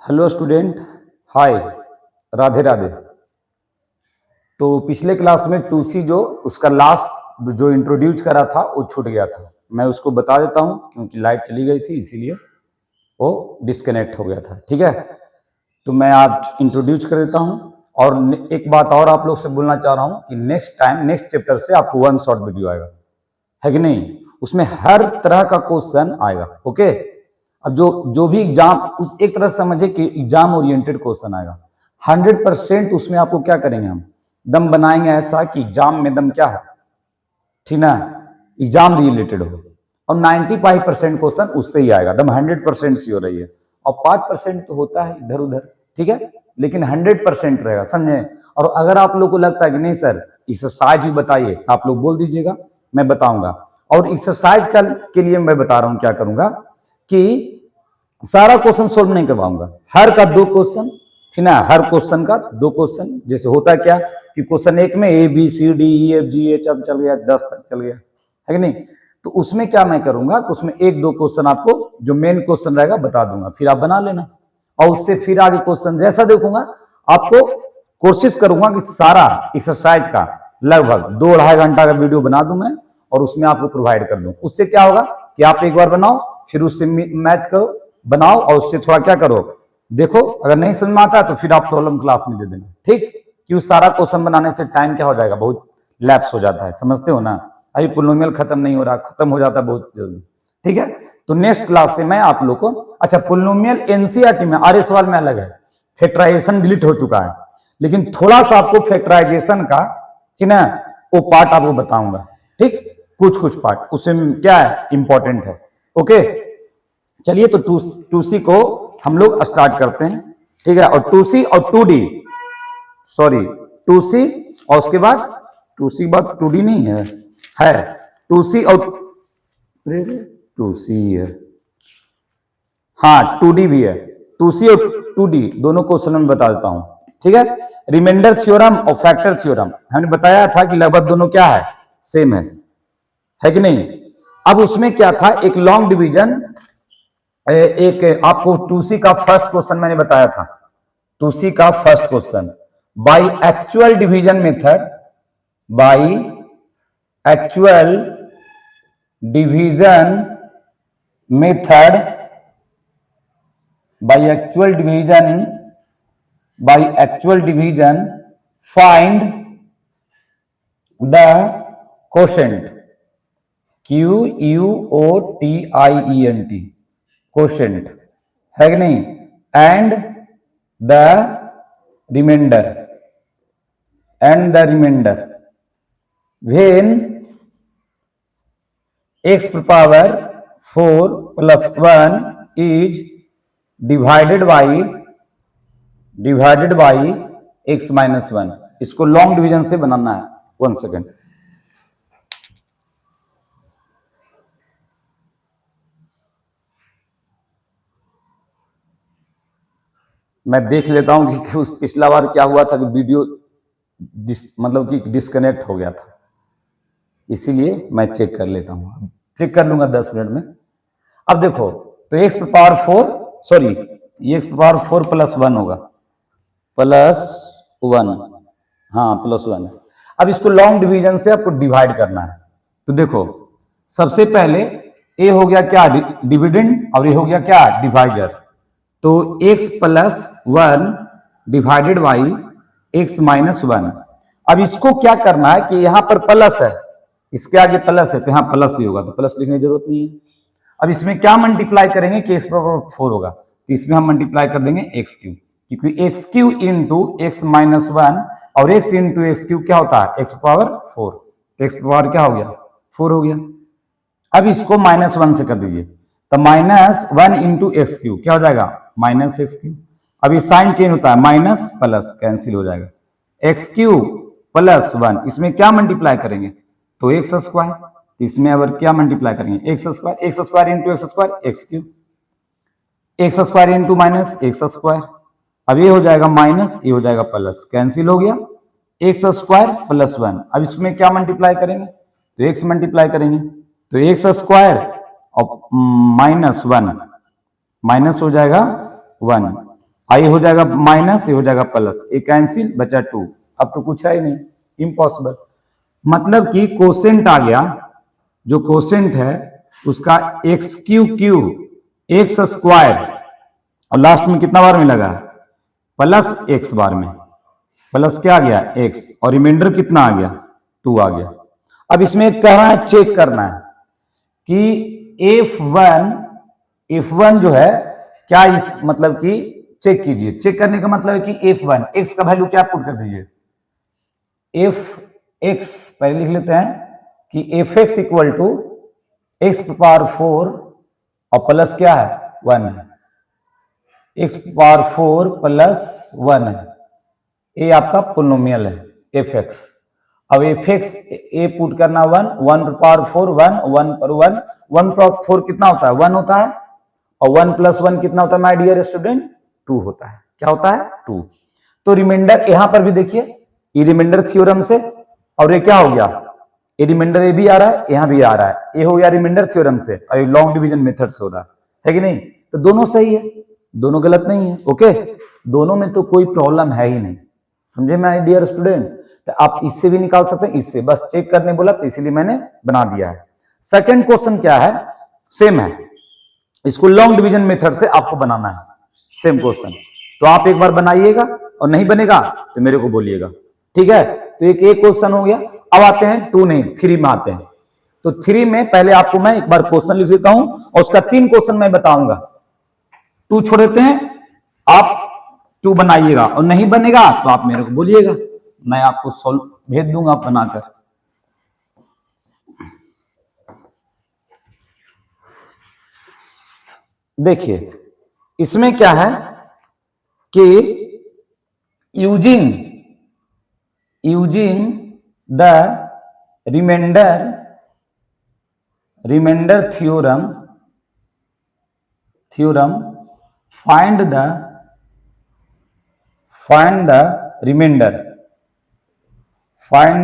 Hello student. Hi. Radhe Radhe. तो पिछले class में 2C जो उसका लास्ट जो इंट्रोड्यूस करा था वो छूट गया था। मैं उसको बता देता हूं क्योंकि लाइट चली गई थी इसीलिए वो डिस्कनेक्ट हो गया था। ठीक है, तो मैं आज इंट्रोड्यूस कर देता हूं। और एक बात और आप लोग से बोलना चाह रहा हूं कि नेक्स्ट टाइम नेक्स्ट चैप्टर से आपको 1 शॉर्ट वीडियो आएगा, है कि नहीं? उसमें हर तरह का क्वेश्चन आएगा। ओके, अब जो जो भी एग्जाम एक तरह से समझे कि एग्जाम ओरिएंटेड क्वेश्चन आएगा 100%। उसमें आपको क्या करेंगे, हम दम बनाएंगे ऐसा कि एग्जाम में दम क्या है, ठीक ना, एग्जाम रिलेटेड हो। और 95% क्वेश्चन उससे ही आएगा, दम 100% सी हो रही है। और 5% तो होता है इधर उधर, ठीक है, लेकिन 100% रहेगा, समझे? और अगर आप लोग को लगता है कि नहीं सर एक्सरसाइज भी बताइए तो आप लोग बोल दीजिएगा, मैं बताऊंगा। और एक्सरसाइज के लिए मैं बता रहा हूं क्या करूंगा कि सारा क्वेश्चन सोल्व नहीं करवाऊंगा, हर का 2 क्वेश्चन, ठीक ना, हर क्वेश्चन का 2 क्वेश्चन। जैसे होता है क्या कि क्वेश्चन 1 में ABCDEFGH चल गया 10 तक चल गया, है कि नहीं? तो उसमें क्या मैं करूंगा, उसमें 1-2 क्वेश्चन आपको जो मेन क्वेश्चन रहेगा बता दूंगा, फिर आप बना लेना। और उससे फिर आगे क्वेश्चन जैसा देखूंगा, आपको कोशिश करूंगा कि सारा एक्सरसाइज का लगभग 2-2.5 घंटा का वीडियो बना दूं मैं, और उसमें आपको प्रोवाइड कर दूं। उससे क्या होगा कि आप एक बार बनाओ, फिर उससे मैच करो, बनाओ, और उससे थोड़ा क्या करो, देखो। अगर नहीं समझ में आता है तो फिर आप प्रॉब्लम क्लास में दे देना, ठीक? क्यों सारा क्वेश्चन बनाने से टाइम क्या हो जाएगा, बहुत लैप्स हो जाता है, समझते हो ना? अभी पोलिनोमियल खत्म नहीं हो रहा, खत्म हो जाता है बहुत जल्दी, ठीक है? तो नेक्स्ट क्लास से मैं आप लोग को, अच्छा पोलिनोमियल एनसीईआरटी में आर्य सवाल में अलग है, फैक्टराइजेशन डिलीट हो चुका है, लेकिन थोड़ा सा आपको फैक्टराइजेशन का, ठीक ना, वो पार्ट आपको बताऊंगा, ठीक? कुछ कुछ पार्ट उसमें क्या है, इंपॉर्टेंट है। ओके, चलिए तो 2C को हम लोग स्टार्ट करते हैं, ठीक है? और 2C और 2D, सॉरी 2C और उसके बाद 2C बाद 2D नहीं है 2C और 2C है, हाँ 2D भी है। 2C और 2D दोनों क्वेश्चन में बता देता हूं, ठीक है? रिमाइंडर थ्योरम और फैक्टर थ्योरम हमने बताया था कि लगभग दोनों क्या है, सेम है कि नहीं? अब उसमें क्या था, एक लॉन्ग डिवीजन, एक आपको 2C का फर्स्ट क्वेश्चन मैंने बताया था, 2C का first question by actual division method, by actual division method, by actual division find the quotient, QUOTIENT, quotient, है कि नहीं? And the remainder, when x power 4 + 1 is divided by x - 1। इसको long division से बनाना है। 1 second, मैं देख लेता हूं कि उस पिछला बार क्या हुआ था कि वीडियो मतलब कि डिस्कनेक्ट हो गया था, इसीलिए मैं चेक कर लेता हूं, चेक कर लूंगा 10 मिनट में। अब देखो, तो x पावर 4, सॉरी ये x पावर 4 + 1 होगा, +1, हाँ +1। अब इसको लॉन्ग डिवीजन से आपको डिवाइड करना है। तो देखो सबसे पहले ए हो गया क्या, डिविडेंड, और ये हो गया क्या, डिवाइजर। तो x + 1 डिवाइडेड बाई x - 1। अब इसको क्या करना है कि यहां पर प्लस है, इसके आगे प्लस है तो यहां प्लस ही होगा, तो प्लस लिखने की जरूरत नहीं है। अब इसमें क्या मल्टीप्लाई करेंगे कि x पावर 4 होगा, तो इसमें हम मल्टीप्लाई कर देंगे x3, क्योंकि x3 इंटू x - 1 और x इंटू x3 क्या होता है, x पावर 4, तो x पावर क्या हो गया, 4 हो गया। अब इसको -1 से कर दीजिए, तो -1 इंटू x3 क्या हो जाएगा, -x3। अब ये साइन चेंज होता है, माइनस प्लस कैंसिल हो जाएगा, x3 + 1, इसमें क्या मल्टीप्लाई करेंगे तो x², तो इसमें अगर क्या मल्टीप्लाई करेंगे, x² into x² x3, x² into -x²। अब ये हो जाएगा माइनस, ये हो जाएगा प्लस, कैंसिल हो गया, x² + 1। अब इसमें क्या मल्टीप्लाई करेंगे तो x मल्टीप्लाई करेंगे, तो x² और -1 माइनस हो जाएगा 1, आई हो जाएगा माइनस, ये हो जाएगा प्लस, ये कैंसिल, बचा 2। अब तो कुछ है ही नहीं, इम्पॉसिबल। मतलब कि कोसेंट आ गया, जो कोसेंट है उसका एक्स एक्स स्क्वायर, और लास्ट में कितना बार मिलेगा, प्लस एक्स बार में, प्लस क्या आ गया एक्स, और रिमाइंडर कितना आ गया 2 आ गया। अब इसमें कह रहा है चेक करना है कि F1 जो है क्या, इस मतलब कि चेक कीजिए। चेक करने का मतलब है कि F1 x का वैल्यू क्या पुट कर दीजिए, Fx पहले लिख लेते हैं कि Fx equal to x power 4 और प्लस क्या है 1 है, एक्स पावर 4 प्लस 1 है, ये आपका पोलिनोमियल है Fx। अब Fx ए पुट करना 1 पावर 4 1 1 पर 1 1 पावर 4 कितना होता है 1 होता है, और 1 प्लस 1 कितना होता है माय डियर स्टूडेंट 2 होता है। क्या होता है 2। तो रिमाइंडर यहां पर भी देखिए, ये रिमाइंडर थ्योरम से, और ये क्या हो गया, ये रिमाइंडर ये भी आ रहा है, यहां भी आ रहा है, ये हो गया रिमाइंडर थ्योरम से, और ये लॉन्ग डिवीजन मेथड से हो रहा है कि नहीं। तो दोनों सही है, दोनों गलत नहीं है। ओके, दोनों में तो कोई प्रॉब्लम है ही नहीं, समझे माय डियर स्टूडेंट। तो आप इससे भी निकाल सकते हैं, इससे, बस चेक करने बोला तो इसीलिए मैंने बना दिया है। सेकंड क्वेश्चन क्या है, सेम है, इसको लॉन्ग डिवीजन मेथड से आपको बनाना है, सेम क्वेश्चन। तो आप एक बार बनाइएगा, और नहीं बनेगा तो मेरे को बोलिएगा, ठीक है। तो एक क्वेश्चन हो गया। अब आते हैं 2 नहीं 3 में आते हैं। तो 3 में पहले आपको मैं एक बार क्वेश्चन लिख देता हूं, और उसका 3 क्वेश्चन मैं बताऊंगा। 2 छोड़ देते हैं, आप 2 बनाइएगा, और नहीं बनेगा तो आप मेरे को बोलिएगा, मैं आपको सॉल्व भेज दूंगा बनाकर। देखिए इसमें क्या है कि using the remainder theorem find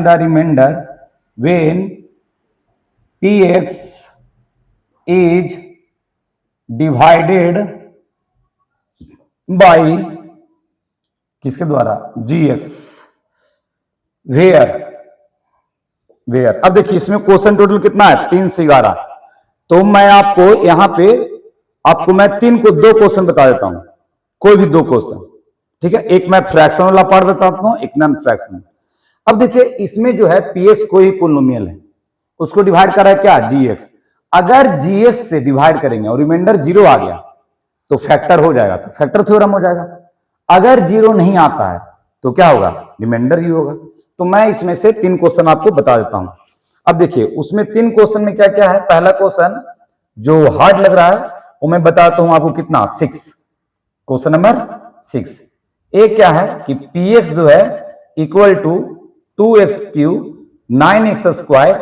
the remainder when px is divided by किसके द्वारा gx where अब देखिए इसमें क्वेश्चन टोटल कितना है 3 से 11। तो मैं आपको यहां पे मैं 3 को 2 क्वेश्चन बता देता हूं, कोई भी 2 क्वेश्चन, ठीक है। एक मैं फ्रैक्शन वाला पार्ट बताता हूं, एक नॉन फ्रैक्शन। अब देखिए इसमें जो है पीएक्स कोई पोलिनोमियल है, उसको डिवाइड कर रहा है क्या जीएक्स। अगर जीएक्स से डिवाइड करेंगे और रिमाइंडर 0 आ गया तो फैक्टर हो जाएगा, तो फैक्टर थ्योरम हो जाएगा। अगर 0 नहीं आता है तो क्या होगा, रिमाइंडर ही होगा। तो मैं इसमें से 3 क्वेश्चन आपको बता देता हूं। अब देखिए उसमें 3 क्वेश्चन में क्या क्या है। पहला क्वेश्चन जो हार्ड लग रहा है वो मैं बताता हूं आपको कितना 6, क्वेश्चन नंबर 6। एक क्या है कि px जो है equal to 2x³ 9x²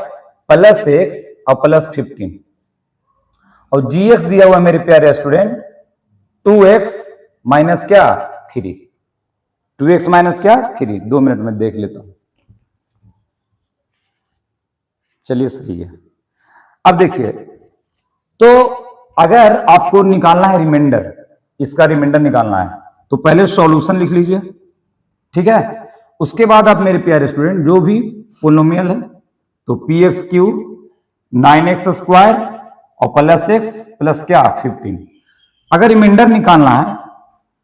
plus x और प्लस 15, और gx दिया हुआ मेरे प्यारे स्टूडेंट 2x माइनस क्या 3, 2x माइनस क्या 3। 2 मिनट में देख लेता हूं, चलिए सही है। अब देखिए तो अगर आपको निकालना है रिमाइंडर, इसका रिमाइंडर निकालना है तो पहले सॉल्यूशन लिख लीजिए, ठीक है। उसके बाद आप मेरे प्यारे स्टूडेंट जो भी पोलिनोमियल है तो px³ 9x² और प्लस x प्लस क्या 15। अगर रिमाइंडर निकालना है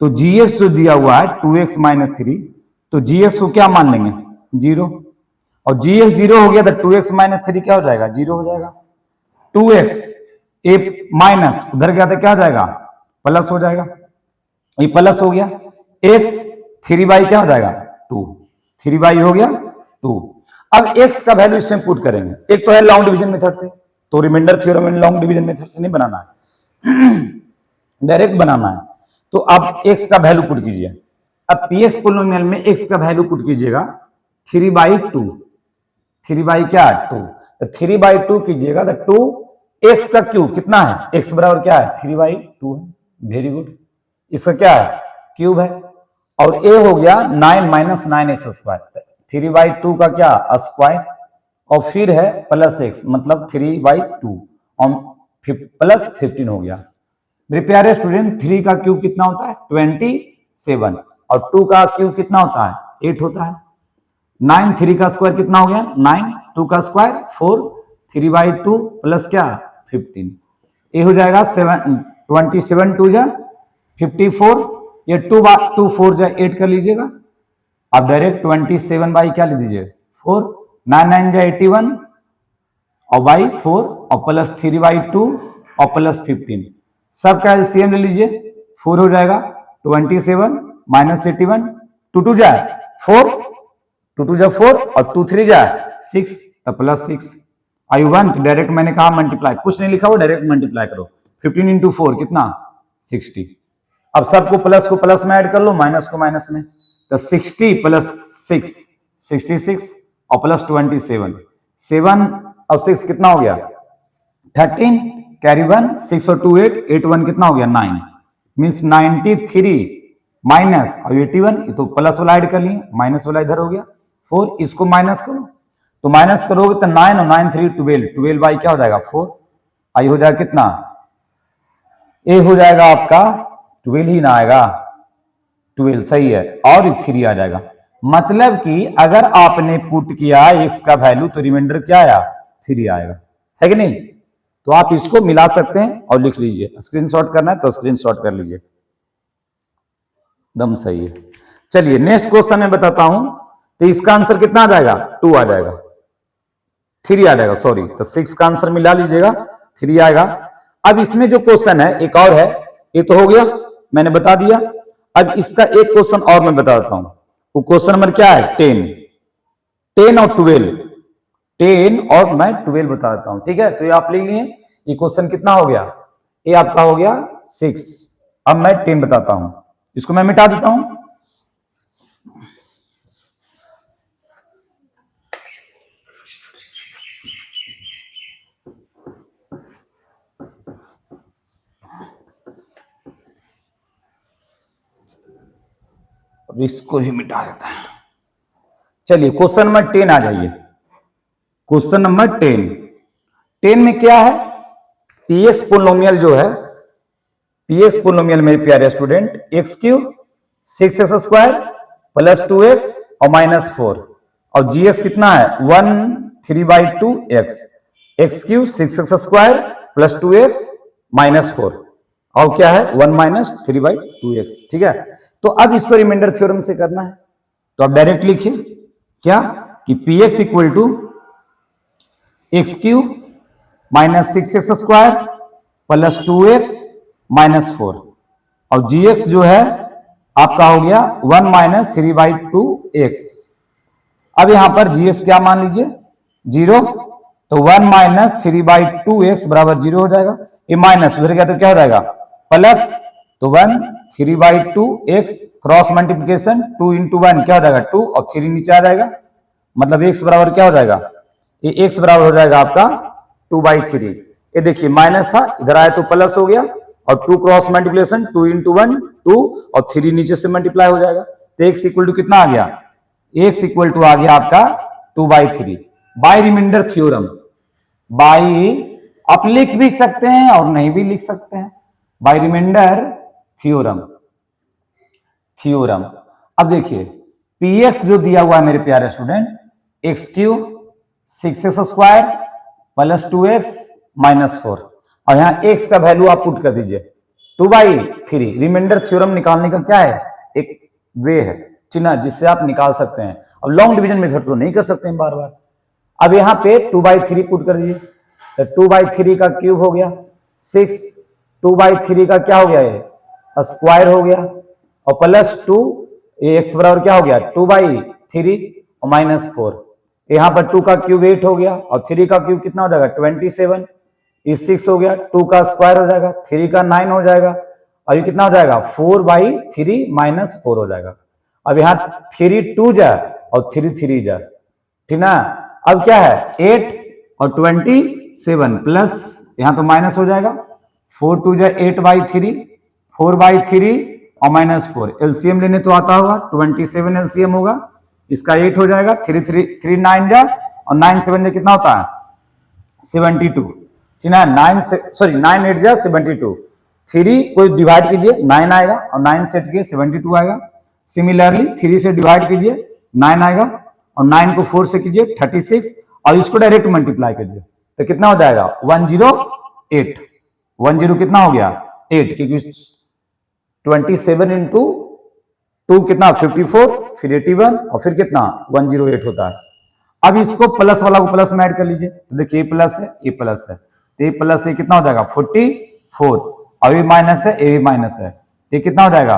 तो gx जो दिया हुआ है 2x माइनस 3, तो gx को क्या मान लेंगे 0, और gx 0 हो गया तो 2x माइनस 3 क्या हो जाएगा 0 हो जाएगा। 2x ए माइनस उधर गया तो क्या हो जाएगा प्लस हो जाएगा, ये प्लस हो गया। x 3 क्या हो जाएगा 2, 3 हो गया 2। अब x का वैल्यू इसमें पुट करेंगे। एक तो है लॉन्ग डिवीजन मेथड से, तो रिमाइंडर थ्योरम में लॉन्ग डिवीजन मेथड से नहीं बनाना है, डायरेक्ट बनाना है। तो आप x का वैल्यू पुट कीजिए। अब px पोलिनोमियल में x का वैल्यू पुट कीजिएगा 3/2, 3 क्या 2, तो 3/2 कीजिएगा तो 2x का क्यूब कितना है, x बराबर क्या है 3/2 है। वेरी गुड, इसका क्या है क्यूब है। और a हो गया 9 माइनस 9x², 3/2 का क्या स्क्वायर, और फिर है प्लस x मतलब 3/2 और प्लस 15 हो गया। मेरे प्यारे स्टूडेंट 3 का क्यूब कितना होता है 20, 7 और 2 का क्यूब कितना होता है 8 होता है। 9 3 का स्क्वायर कितना हो गया 9, 2 का स्क्वायर 4, 3/2 प्लस क्या 15। ये हो जाएगा 27 2 जा 54, ये 2 4 जा 8 कर लीजिएगा। अब डायरेक्ट 27 बाई क्या ले दीजिए 4, 9 9 जा 81 और बाई 4 और प्लस 3/2 और प्लस 15, सबका एलसीएम ले लीजिए 4 हो जाएगा 27 माइनस 81, 2 2 जा 4, 2 2 जा 4 और 2 3 जा 6 तो प्लस 6। I1 तो डायरेक्ट मैंने कहा मल्टीप्लाई, कुछ नहीं लिखा हुआ डायरेक्ट मल्टीप्लाई करो। 15 इंटू 4 कितना 60। अब सबको प्लस को प्लस में ऐड कर लो, माइनस को माइनस में, तो 60 प्लस 6 66 और प्लस 27, 7 और 6 कितना हो गया 13, कैरी 1 6 और 2 8, 81 कितना हो गया 9, मीन्स 93 माइनस और 81, ये तो प्लस वाला ऐड कर लिए, माइनस वाला इधर हो गया 4, इसको माइनस करो तो माइनस करोगे तो 9 और 9 3 12, 12 बाई क्या हो जाएगा 4, आई हो जाएगा कितना, ए हो जाएगा आपका 12 ही ना आएगा 12 सही है, और 3 आ जाएगा। मतलब कि अगर आपने पुट किया x का वैल्यू तो रिमाइंडर क्या आया 3 आएगा, है कि नहीं। तो आप इसको मिला सकते हैं और लिख लीजिए, स्क्रीनशॉट करना है तो स्क्रीनशॉट कर लीजिए, दम सही है। चलिए नेक्स्ट क्वेश्चन में बताता हूं, तो इसका आंसर कितना आ जाएगा 2 आ जाएगा, 3 आ जाएगा सॉरी, तो 6 का आंसर मिला लीजिएगा 3 आएगा। अब इसमें जो क्वेश्चन है एक और है, ये तो हो गया मैंने बता दिया। अब इसका एक क्वेश्चन और मैं बता देता हूं, वो क्वेश्चन नंबर क्या है 10 और 12, 10 और मैं 12 बता देता हूं, ठीक है। तो ये आप ले लिए, ये क्वेश्चन कितना हो गया, ये आपका हो गया 6। अब मैं 10 बताता हूं, इसको मैं मिटा देता हूं। अब इसको ही मिटा देता है। चलिए क्वेश्चन नंबर 10 आ जाइए। क्वेश्चन नंबर 10 में क्या है, पीएक्स पोलिनोमियल जो है, पीएक्स पोलिनोमियल मेरे प्यारे student, x cube 6x square plus 2x और माइनस 4, और जीएक्स कितना है 1 3/2x, x cube 6x square plus 2x minus 4, और क्या है 1 माइनस 3/2x, ठीक है। तो अब इसको रिमाइंडर थ्योरम से करना है, तो आप डायरेक्ट लिखिए क्या कि px equal to x cube minus 6x square plus 2x minus 4, और gx जो है आपका हो गया 1 माइनस 3/2x। अब यहां पर gx क्या मान लीजिए 0, तो 1 माइनस 3/2x बराबर 0 हो जाएगा, ये माइनस उधर गया तो क्या हो जाएगा प्लस, तो 1 3/2x क्रॉस मल्टीप्लिकेशन 2 इंटू 1 क्या हो जाएगा 2 और 3 नीचे आ जाएगा, मतलब x बराबर क्या हो जाएगा, ये x बराबर हो जाएगा आपका 2/3। ये देखिए माइनस था इधर आया तो प्लस हो गया, और 2 क्रॉस मल्टीप्लिकेशन 2 इंटू 1 2 और 3 नीचे से मल्टीप्लाई हो जाएगा, तो x इक्वल टू कितना आ गया, x इक्वल टू आ गया आपका 2/3 बाय रिमाइंडर थ्योरम। बाय आप लिख भी सकते हैं और नहीं भी लिख सकते हैं, बाय रिमाइंडर थ्योरम। अब देखिए px जो दिया हुआ है मेरे प्यारे student, x cube 6x square plus 2x minus 4, और यहां x का वैल्यू आप पुट कर दीजिए 2/3। रिमाइंडर थ्योरम निकालने का क्या है एक वे है, ठीक ना, जिससे आप निकाल सकते हैं। अब लॉन्ग डिवीजन मेथड तो नहीं कर सकते हैं बार बार। अब यहां पे 2/3 पुट कर दीजिए, तो 2/3 का क्यूब हो गया 6, 2/3 का क्या हो गया ये स्क्वायर हो गया, और प्लस 2, ये x बराबर क्या हो गया 2/3 और माइनस 4, यहां पर 2 का क्यूब 8 हो गया, और 3 का क्यूब कितना हो जाएगा 27, ये 6 हो गया, 2 का स्क्वायर हो जाएगा, 3 का 9 हो जाएगा, और ये कितना हो जाएगा 4/3 माइनस 4 हो जाएगा। अब यहाँ 3 2 जा और 3 3 जा, ठीक ना। अब क्या है 8 और 27 प्लस यहां तो माइनस हो जाएगा, 4 2 जा 8/3, 4/3 और माइनस 4, एलसीएम लेने तो आता होगा, 27 एलसीएम होगा, इसका 8 हो जाएगा, 3 9 जा और 9 7 जा कितना होता है 72, ठीक है। 9 8 जा 72, 3 को डिवाइड कीजिए 9 आएगा और 9 से हट के 72 आएगा। सिमिलरली 3 से डिवाइड कीजिए 9 आएगा और 9 को 4 से कीजिए 36 और इसको डायरेक्ट मल्टीप्लाई कीजिए तो कितना हो जाएगा 108। 10 कितना हो गया 8, क्योंकि 27 इंटू 2 कितना 54, फिर 81 और फिर कितना 108 होता है। अब इसको प्लस वाला को प्लस में ऐड कर लीजिए तो देखिए ये प्लस है ये प्लस है तो ये प्लस ये कितना हो जाएगा 44 और ये माइनस है ये माइनस है तो ये कितना हो जाएगा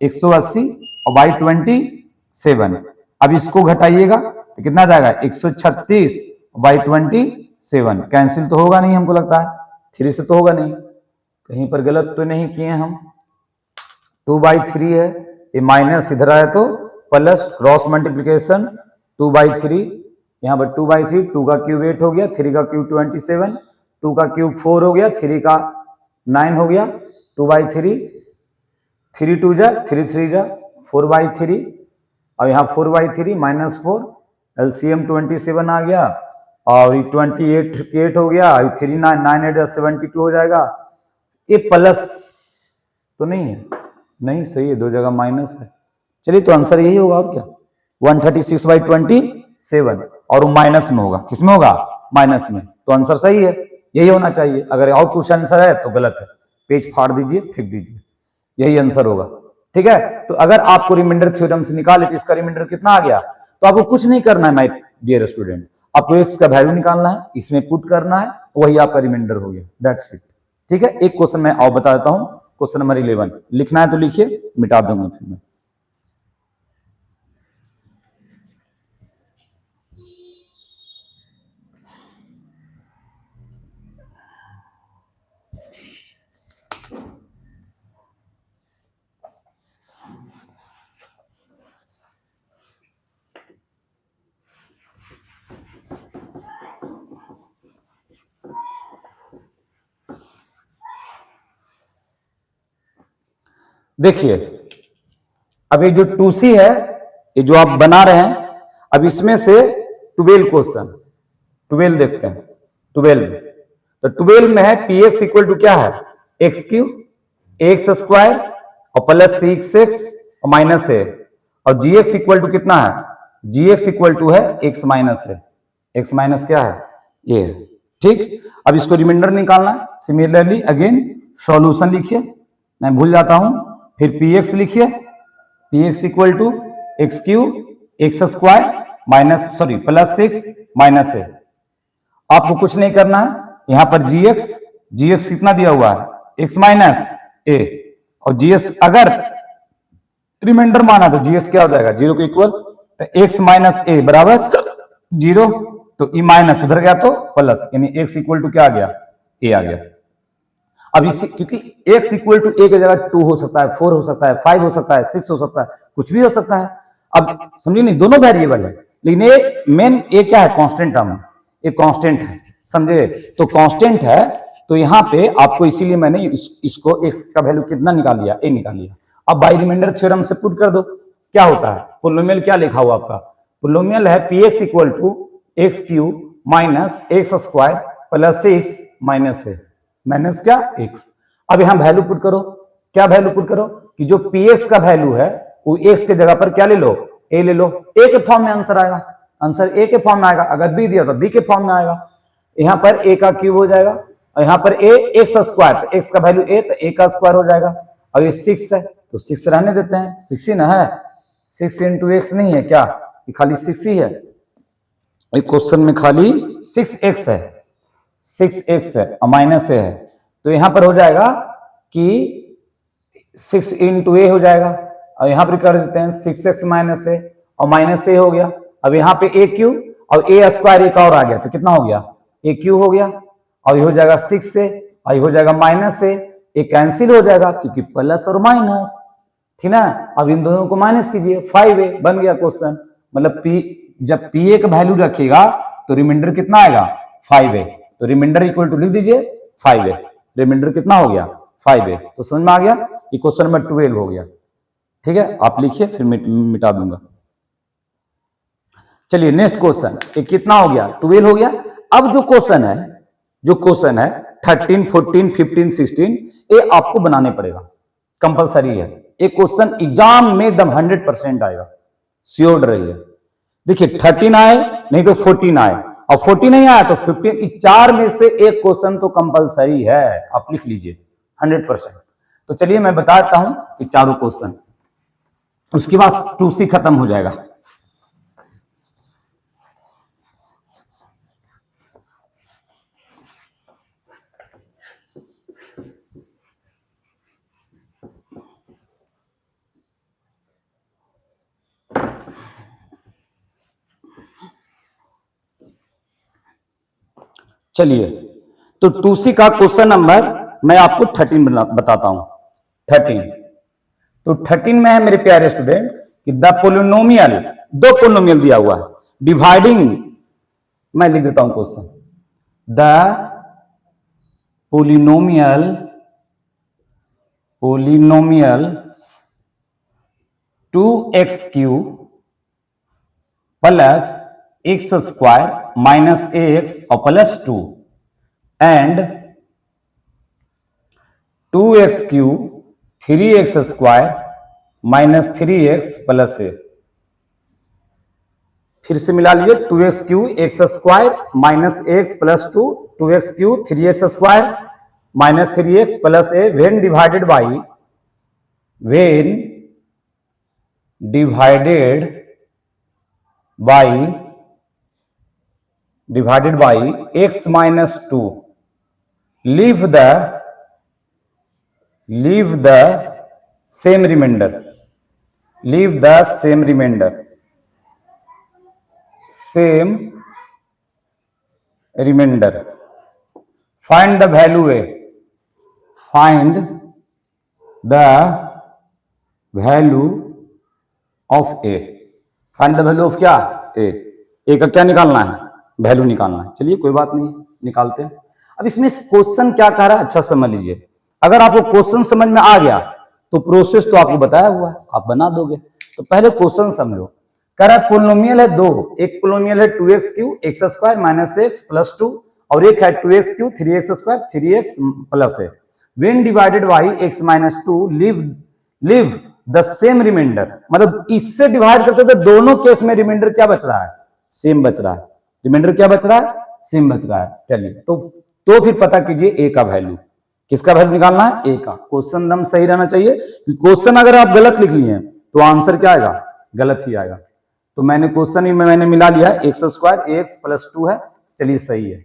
180 और बाई 27। अब इसको घटाइएगा तो कितना जाएगा 136 बाई 27। कैंसिल तो होगा नहीं हमको लगता है, 3 से तो होगा नहीं, कहीं पर गलत तो नहीं किए हम। 2/3 है, ये माइनस इधर आया तो प्लस, क्रॉस मल्टीप्लीकेशन 2/3, यहाँ पर 2/3, 2 का क्यूब 8 हो गया, 3 का क्यूब 27, 2 का क्यूब 4 हो गया, 3 का 9 हो गया, 2/3, 3 2 जा 3 3 जा 4/3 और यहाँ 4/3 -4, LCM 27 आ गया और 28 हो गया, 3 9 9 8 72 हो जाएगा। ये प्लस तो नहीं है, नहीं सही है, 2 जगह माइनस है। चलिए तो आंसर यही होगा और क्या 136/27 और माइनस में होगा, किसमें होगा माइनस में, तो आंसर सही है, यही होना चाहिए। अगर और कुछ आंसर है तो गलत है, पेज फाड़ दीजिए फेंक दीजिए, यही आंसर होगा। ठीक है, तो अगर आपको रिमाइंडर थ्योरम से निकाले तो इसका रिमाइंडर कितना आ गया, तो आपको कुछ नहीं करना है माय डियर स्टूडेंट, आपको एक्स का वैल्यू निकालना है, इसमें पुट करना है, वही आपका रिमाइंडर हो गया, दैट्स इट। ठीक है, एक क्वेश्चन मैं और बता देता हूं, क्वेश्चन नंबर 11 लिखना है तो लिखिए, मिटा दूंगा फिर मैं। देखिए अब ये जो 2C है, ये जो आप बना रहे हैं, अब इसमें से 12 क्वेश्चन 12 देखते हैं। 12 तो 12 में है px इक्वल टू क्या है x³ x स्क्वायर और प्लस 6x और माइनस है, और gx इक्वल टू कितना है, gx इक्वल टू है x माइनस है, x माइनस क्या है ये है। ठीक, अब इसको रिमाइंडर निकालना है। सिमिलरली अगेन सॉल्यूशन लिखिए, मैं भूल जाता हूं, फिर px लिखिए, px equal to x³ x square minus plus 6 minus है। आपको कुछ नहीं करना है, यहां पर gx कितना दिया हुआ है x माइनस a, और gx अगर रिमाइंडर माना तो gx क्या हो जाएगा 0 के इक्वल, तो x माइनस a बराबर 0, तो e माइनस उधर गया तो प्लस, यानी x इक्वल टू क्या आ गया a आ गया। अब इसी क्योंकि x इक्वल टू a की जगह 2 हो सकता है, 4 हो सकता है, 5 हो सकता है, 6 हो सकता है, कुछ भी हो सकता है। अब समझिए नहीं, दोनों वेरिएबल है, लेकिन ये मेन ए क्या है कांस्टेंट टर्म, ये कांस्टेंट है, समझे, तो कांस्टेंट है, तो यहाँ पे आपको इसीलिए मैंने इसको x का वैल्यू कितना निकाल लिया a निकाल लिया। अब बाय रिमाइंडर थ्योरम से पुट कर दो, क्या होता है, पोलिनोमियल क्या लिखा हुआ आपका, पोलिनोमियल है px equal to x³ minus x square plus 6 minus है, माइनस क्या x। अब यहां वैल्यू पुट करो, क्या वैल्यू पुट करो कि जो px का वैल्यू है वो x के जगह पर क्या ले लो a ले लो, a के फॉर्म में आंसर आएगा, आंसर a के फॉर्म में आएगा, अगर b दिया तो b के फॉर्म में आएगा। यहां पर a का क्यूब हो जाएगा और यहां पर a x स्क्वायर, तो x का वैल्यू a तो a का स्क्वायर हो जाएगा, और ये 6 है तो 6 रहने देते हैं, 6 ही ना है, 6 इंटू x नहीं है क्या, ये खाली 6 ही है, एक क्वेश्चन में खाली 6x है, 6x है और माइनस है, तो यहां पर हो जाएगा कि 6 इंटू ए हो जाएगा, और यहां पर कर देते हैं 6x माइनस है और माइनस ए हो गया। अब यहाँ पे a क्यूब और a स्क्वायर एक और आ गया, तो कितना हो गया a क्यूब हो गया, और ये हो जाएगा 6 से, और ये हो जाएगा माइनस से, ये कैंसिल हो जाएगा क्योंकि प्लस और माइनस, ठीक ना। अब इन दोनों को माइनस कीजिए, 5a बन गया क्वेश्चन, मतलब p जब pa का वैल्यू रखिएगा तो रिमाइंडर कितना आएगा 5a, तो रिमाइंडर इक्वल टू लिख दीजिए 5a, रिमाइंडर कितना हो गया 5a, तो समझ में आ गया, ये क्वेश्चन नंबर 12 हो गया। ठीक है, आप लिखिए फिर मिटा दूंगा। चलिए नेक्स्ट क्वेश्चन, ये कितना हो गया 12 हो गया। अब जो क्वेश्चन है 13, 14, 15, 16 ये आपको बनाने पड़ेगा, कंपलसरी है। एक क्वेश्चन एग्जाम में एकदम 100% आएगा, श्योर रहिए। देखिए 13 आए नहीं तो 14 आए, और 14 नहीं आया तो 15, इस चार में से एक क्वेश्चन तो कंपलसरी है, आप लिख लीजिए 100%। तो चलिए मैं बताता हूं कि चारों क्वेश्चन, उसके बाद 2C खत्म हो जाएगा। चलिए तो 2C का क्वेश्चन नंबर मैं आपको 13 बताता हूं। 13 तो 13 में है मेरे प्यारे स्टूडेंट कि द पोलिनोमियल, दो पोलिनोमियल दिया हुआ है, डिवाइडिंग, मैं लिख देता हूं question, the polynomial 2x³ plus x square minus ax और plus 2 and 2x³ 3x square minus 3x plus a। फिर से मिला लीजिए, 2x³ x square minus ax plus 2, 2x³ 3x square minus 3x plus a when divided by x minus 2, leave the same remainder, find the value a, find the value of a, find the value of क्या, ए का क्या निकालना है, value निकालना है। चलिए कोई बात नहीं, निकालते हैं। अब इसमें क्वेश्चन क्या कह रहा है अच्छा समझ लीजिए। अगर आपको क्वेश्चन समझ में आ गया तो प्रोसेस तो आपको बताया हुआ है, आप बना दोगे। तो पहले क्वेश्चन समझो, कह रहा है पोलिनोमियल है दो, एक पोलिनोमियल है 2x³ x square minus x plus 2 और एक है 2x³ 3x square 3x plus a। When divided by x minus 2 leave the same remainder, मतलब इससे डिवाइड करते तो दोनों केस में रिमाइंडर क्या बच रहा है, सेम बच रहा है। रिमाइंडर क्या बच रहा है, सेम बच रहा है। चलिए तो फिर पता कीजिए ए का वैल्यू, किसका वैल्यू निकालना है, ए का। क्वेश्चन एकदम सही रहना चाहिए। क्वेश्चन अगर आप गलत लिख लिए तो आंसर क्या आएगा, गलत ही आएगा। तो मैंने क्वेश्चन ही में मैंने मिला लिया, एक्स स्क्वायर एक्स प्लस 2 है, चलिए सही है।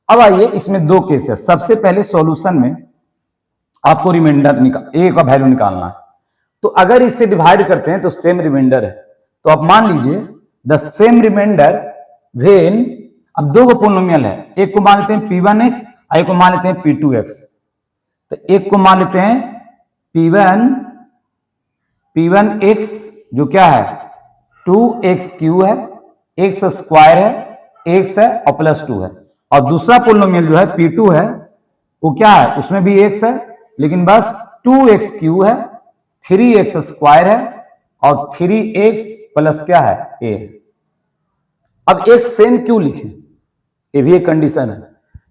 अब आइए इसमें दो केस है। सबसे पहले सॉल्यूशन में आपको रिमाइंडर ए का वैल्यू निकालना है। तो अगर इसे डिवाइड करते हैं तो सेम रिमाइंडर है, तो आप मान लीजिए द सेम रिमाइंडर व्हेन, अब दो को पोलिनोमियल है, एक को मान लेते हैं p1x और एक को मान लेते हैं p2x। तो एक को मान लेते हैं p1x जो क्या है 2x³ है, x स्क्वायर है, x है और प्लस 2 है। और दूसरा पोलिनोमियल जो है p2 है, वो क्या है, उसमें भी x है लेकिन बस 2x³ है, 3x स्क्वायर है और 3x प्लस क्या है a। अब एक सेम क्यों लिखे, ये भी एक कंडीशन है,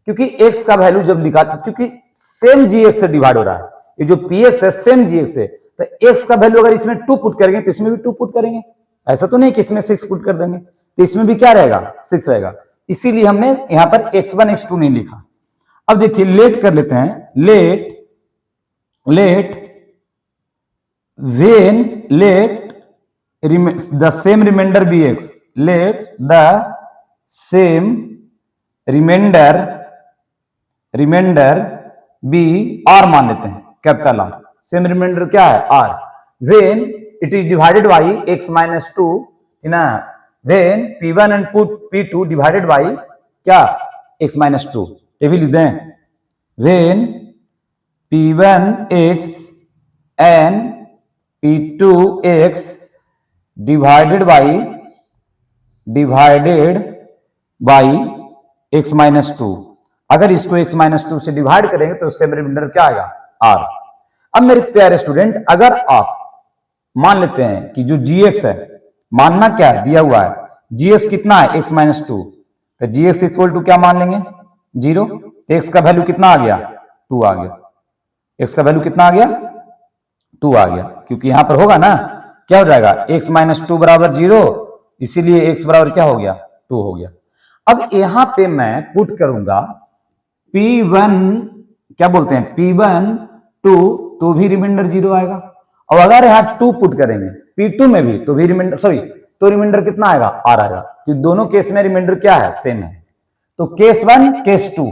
क्योंकि x का वैल्यू जब निकालते, क्योंकि सेम gx से डिवाइड हो रहा है, ये जो px है सेम gx है, तो x का वैल्यू अगर इसमें 2 पुट करेंगे तो इसमें भी 2 पुट करेंगे। ऐसा तो नहीं कि इसमें 6 पुट कर देंगे, तो इसमें भी क्या रहेगा, 6 रहेगा। इसीलिए हमने यहां पर x1 x2 नहीं लिखा। अब देखिए लेट कर लेते हैं, let the same remainder be x, let the same remainder be R मान लेते हैं, कैपिटल आर। सेम रिमाइंडर क्या है, R. When it is divided by x minus 2 ना, when p1 and p2 divided by क्या, x माइनस 2। ये भी लिख दें, when p1x and p2x divided by x minus 2। अगर इसको x माइनस 2 से डिवाइड करेंगे तो सेम रिमाइंडर क्या आएगा, r। अब मेरे प्यारे स्टूडेंट, अगर आप मान लेते हैं कि जो gx है, मानना क्या है, दिया हुआ है gx कितना है, x माइनस 2, तो gx इक्वल टू क्या मान लेंगे, 0। एक्स का वैल्यू कितना आ गया, 2 आ गया। एक्स का वैल्यू कितना आ गया, 2 आ गया, क्योंकि यहां पर होगा ना, क्या हो जाएगा, x माइनस 2 बराबर 0, इसीलिए x बराबर क्या हो गया, 2 हो गया। अब यहां पे मैं पुट करूंगा P1, क्या बोलते हैं, P1 2, तो भी रिमाइंडर 0 आएगा। और अगर यहां 2 पुट करेंगे P2 में भी, तो भी रिमाइंडर, सॉरी, तो रिमाइंडर कितना आएगा, R आएगा, क्योंकि दोनों केस में रिमाइंडर क्या है, सेम है। तो केस 1, केस 2,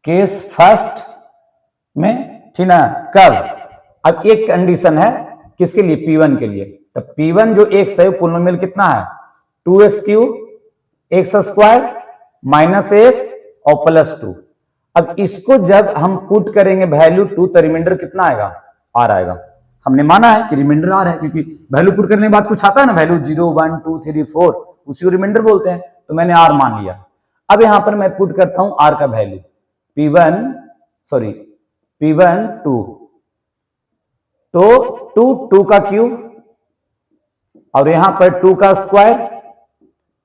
केस फर्स्ट में, ठीक ना, कब, अब एक कंडीशन है किसके लिए, P1 के लिए। तो P1 जो x है पोलिनोमियल कितना है, 2x cube x square minus x और प्लस 2। अब इसको जब हम पुट करेंगे वैल्यू 2, तो रिमाइंडर कितना आएगा, R आएगा। हमने माना है कि रिमाइंडर R है, क्योंकि वैल्यू पुट करने के बाद कुछ आता है ना, वैल्यू 0 1 2 3 4, उसी को रिमाइंडर बोलते हैं। तो मैंने R मान लिया। अब यहां पर मैं पुट करता हूं R का वैल्यू, P1 2, तो 2 का क्यूब, और यहां पर 2 का स्क्वायर,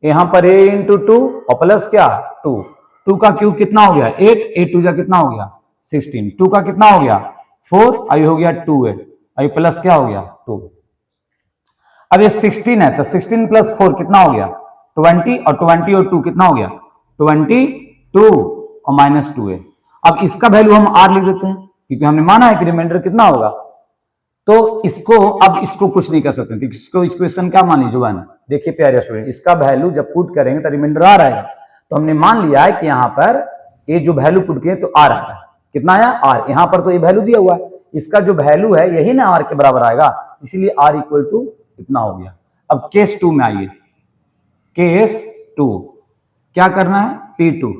यहां पर a इंटू 2 और प्लस क्या 2 का क्यूब कितना हो गया 8, 8 2 जा कितना हो गया 16, 2 का कितना हो गया 4, आई हो गया 2 है, आई प्लस क्या हो गया 2। अब ये 16 है, तो 16 प्लस 4 कितना हो गया 20, और 20 और 2 कितना हो गया 22 और माइनस 2 है। अब इसका वैल्यू हम R लिख देते हैं, क्योंकि हमने माना है कि रिमाइंडर कितना होगा। तो इसको, अब इसको कुछ नहीं कर सकते, इसको इक्वेशन क्या मान लीजिए 1। देखिए प्यारे स्टूडेंट, इसका वैल्यू जब पुट करेंगे तो रिमाइंडर आ रहेगा। तो हमने मान लिया है कि यहाँ पर ये जो वैल्यू पुट किए तो R आएगा, कितना आया R, यहाँ पर तो ये वैल्यू दिया हुआ है, इसका जो वैल्यू है यही ना R के बराबर आएगा, इसीलिए R इक्वल टू इतना हो गया। अब केस 2 में आइए, केस 2 क्या करना है, P2।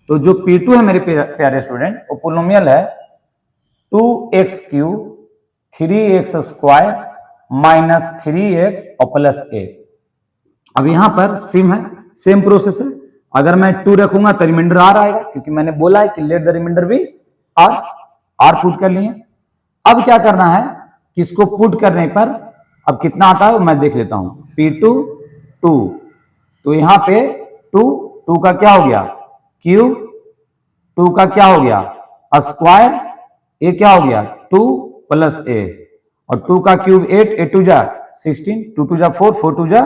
तो जो P2 है मेरे प्यारे स्टूडेंट, वो पोलिनोमियल है 2x cube 3x square minus 3x और प्लस a। अब यहां पर सेम है, सेम प्रोसेस है। अगर मैं 2 रखूंगा तो रिमाइंडर R आएगा, क्योंकि मैंने बोला है कि लेट द रिमाइंडर भी R पुट कर लिए। अब क्या करना है कि इसको पुट करने पर अब कितना आता है मैं देख लेता हूं, P2 2, तो यहां पे 2 का क्या हो गया क्यूब, 2 का क्या हो गया स्क्वायर, ये क्या हो गया 2 प्लस a, और 2 का क्यूब 8, 8 2 जा 16, 2 2 जा 4, 4 2 जा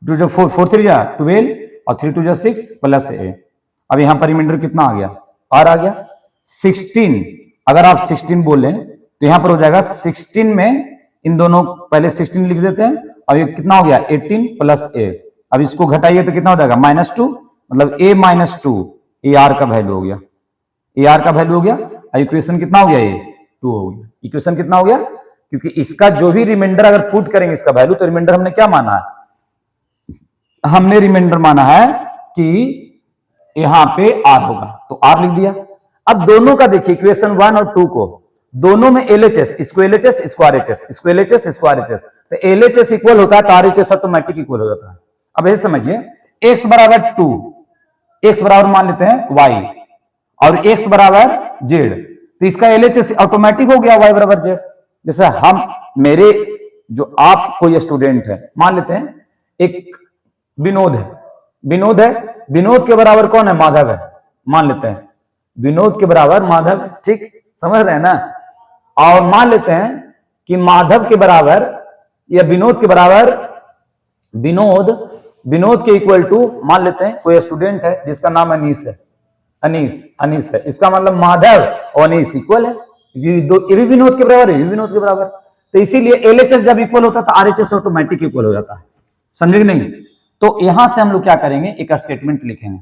4, 4 3 जा 12, और 3 2 जा 6 प्लस a। अब यहां पर रिमाइंडर कितना आ गया R आ गया 16। अगर आप 16 बोलें तो यहां पर हो जाएगा 16 में, इन दोनों पहले 16 लिख देते हैं, और ये कितना हो गया 18 प्लस a। अब इसको घटाइए तो कितना हो जाएगा -2, मतलब a -2, ये R का वैल्यू हो गया, ये R का वैल्यू हो गया। इक्वेशन कितना हो गया, ये 2 हो गया। इक्वेशन कितना हो गया, क्योंकि इसका जो भी रिमाइंडर अगर पुट करेंगे इसका वैल्यू, तो रिमाइंडर हमने क्या माना है, हमने रिमाइंडर माना है कि यहां पे R होगा, तो R लिख दिया। अब दोनों का देखिए इक्वेशन 1 और 2 को, दोनों में LHS, इसको LHS इसको RHS, इसको LHS इसको RHS, तो LHS इक्वल होता है तो RHS ऑटोमेटिक इक्वल हो जाता है। अब ये समझिए, x बराबर 2, x बराबर मान लेते हैं y, और x बराबर z, तो इसका LHS ऑटोमेटिक हो गया y बराबर z। जैसे हम, मेरे जो आप कोई स्टूडेंट है, मान लेते हैं एक विनोद है, विनोद है, विनोद के बराबर कौन है, माधव है, मान लेते हैं विनोद के बराबर माधव, ठीक समझ रहे हैं ना। और मान लेते हैं कि माधव के बराबर या विनोद के बराबर विनोद, विनोद के इक्वल टू मान लेते हैं कोई स्टूडेंट है जिसका नाम अनीस है, अनीस है, इसका मतलब माधव और अनीस इक्वल है, ये भी विनोद के बराबर है, ये भी विनोद के बराबर। तो इसीलिए एलएचएस जब इक्वल होता है तो आरएचएस ऑटोमेटिक इक्वल हो जाता है, समझे कि नहीं। तो यहां से हम लोग क्या करेंगे, एक स्टेटमेंट लिखेंगे।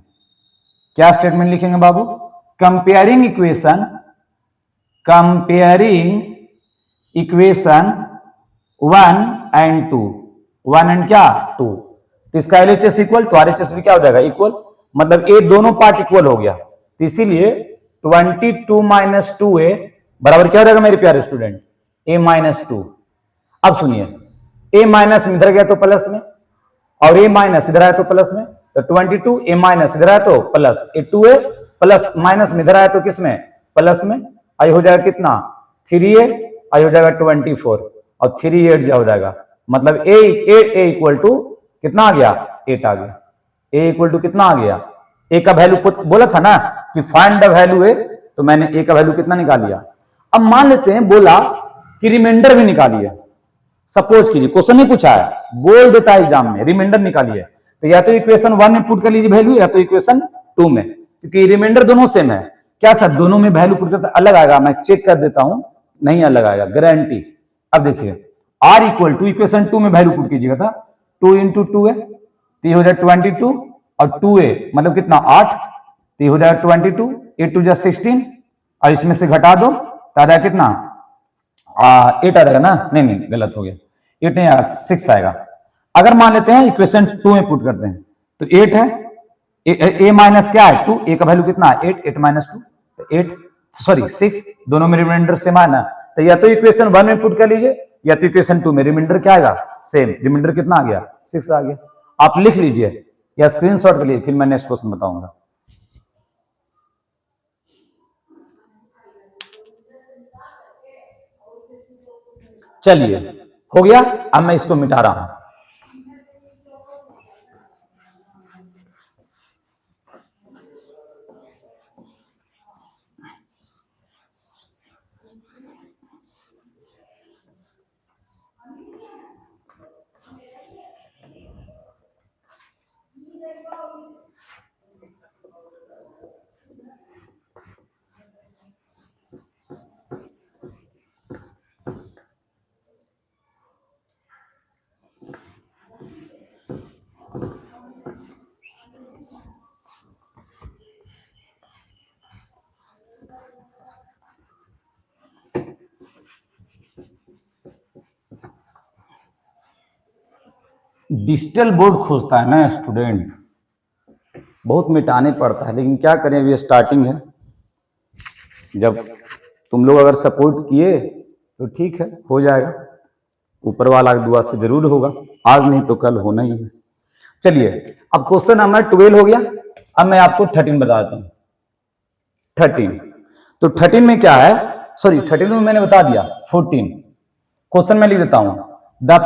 क्या स्टेटमेंट लिखेंगे बाबू, comparing equation, comparing equation 1 and 2, 1 and क्या 2, तो इसका एलएचएस इक्वल तो आरएचएस भी क्या हो जाएगा इक्वल, मतलब ए दोनों पार्ट इक्वल हो गया। तो इसीलिए 22 माइनस 2a बराबर क्या हो जाएगा मेरे प्यारे स्टूडेंट, a माइनस 2। अब सुनिए, a माइनस इधर गया तो प्लस में, और a माइनस इधर आया तो प्लस में, तो 22, a माइनस इधर आया तो plus, a 2a plus minus में इधर आया तो किस में प्लस में, आई हो जाएगा कितना 3a, आई हो जाएगा 24, और 3 8 हो जाएगा, मतलब a इक्वल टू कितना आ गया 8 आ गया, a इक्वल टू कितना आ गया ए का वैल्यू बोला था ना कि फाइंड द वैल्यू ए, तो मैंने ए का वैल्यू कितना निकाल लिया। अब मान लेते हैं बोला कि रिमाइंडर भी निकालिए। सपोज कीजिए क्वेश्चन ही पूछा है, बोल देता है एग्जाम में रिमाइंडर निकालिए, तो या तो इक्वेशन 1 में पुट कर लीजिए वैल्यू, या तो इक्वेशन 2 में, क्योंकि रिमाइंडर दोनों सेम है। क्या सर दोनों में वैल्यू पुट करते अलग आएगा? मैं चेक कर देता हूं, नहीं अलग आएगा, गारंटी। अब देखिए आर इक्वल टू इक्वेशन 2 में वैल्यू पुट कीजिएगा था, 2 इंटू 2 है तो हो जाए 22 और 2a मतलब कितना 8, तो हो जाएगा 22, 8 टू 16 और इसमें से घटा दो तो आ जाएगा कितना 8 आ जाएगा ना, नहीं गलत हो गया, 8 नहीं आएगा 6 आएगा। अगर मान लेते हैं इक्वेशन 2 में पुट करते हैं तो 8 है, a माइनस क्या है 2, a का वैल्यू कितना 8 माइनस 2 तो 8 सॉरी 6, दोनों में रिमाइंडर सेम आना, तो या तो इक्वेशन 1 में पुट कर लीजिए या तो इक्वेशन 2 में, रिमाइंडर क्या आएगा सेम, रिमाइंडर कितना आ गया 6 आ गया। आप लिख लीजिए या स्क्रीनशॉट कर लीजिए, फिर मैं नेक्स्ट क्वेश्चन बताऊंगा। चलिए हो गया, अब मैं इसको मिटा रहा हूं। डिजिटल बोर्ड खोजता है ना स्टूडेंट, बहुत मिटाने पड़ता है, लेकिन क्या करें अभी स्टार्टिंग है। जब तुम लोग अगर सपोर्ट किए तो ठीक है, हो जाएगा, ऊपर वाला की दुआ से जरूर होगा, आज नहीं तो कल होना ही है। चलिए अब क्वेश्चन नंबर 12 हो गया, अब मैं आपको 13 बता देता हूं। 13 तो 13 में क्या है, सॉरी 13 में मैंने बता दिया, 14 क्वेश्चन में लिख देता हूं, द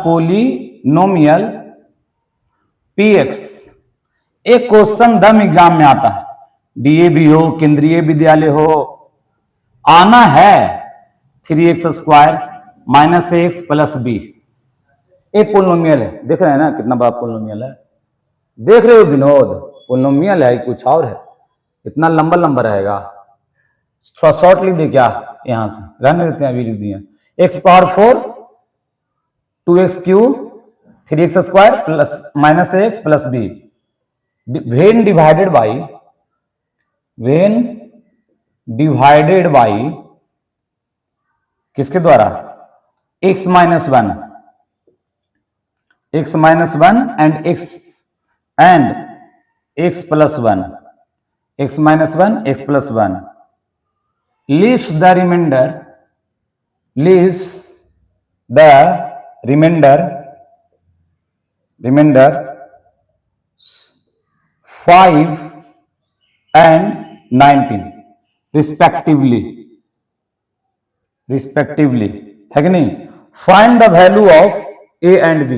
पोलिनोमियल px, एक क्वेश्चन दम एग्जाम में आता है, डीएवी हो केंद्रीय विद्यालय हो, आना है 3x square minus x plus b, एक पोलिनोमियल है, देख रहे हैं ना कितना बड़ा पोलिनोमियल है, देख रहे हो विनोद, पोलिनोमियल है कुछ और है, इतना लंबा लंबा रहेगा, थोड़ा शॉर्ट लिख दे क्या, यहां से रहने देते हैं, अभी लिख दिए x power 4 2x cube 3x square plus minus x plus b, when divided by किसके द्वारा, x minus 1 and x plus 1, x minus 1 x plus 1, leaves the remainder 5 and 19 respectively, है कि नहीं। Find the value of a and b,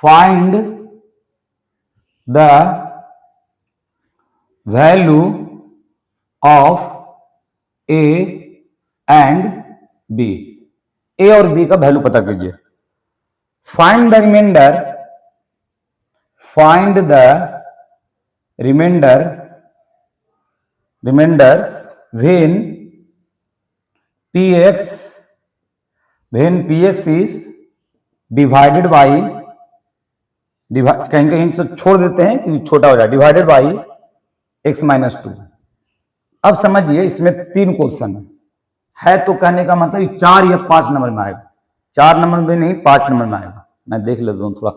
find the value of a and b, a और b का value पता कीजिए। Find the remainder when px is divided by, कहीं कहीं से छोड़ देते हैं कि छोटा हो जाए, डिवाइडेड बाई x माइनस 2। अब समझिए इसमें 3 क्वेश्चन है, तो कहने का मतलब 4 या 5 नंबर में आएगा, 4 नंबर में नहीं 5 नंबर में आएगा, मैं देख लेता हूं थोड़ा।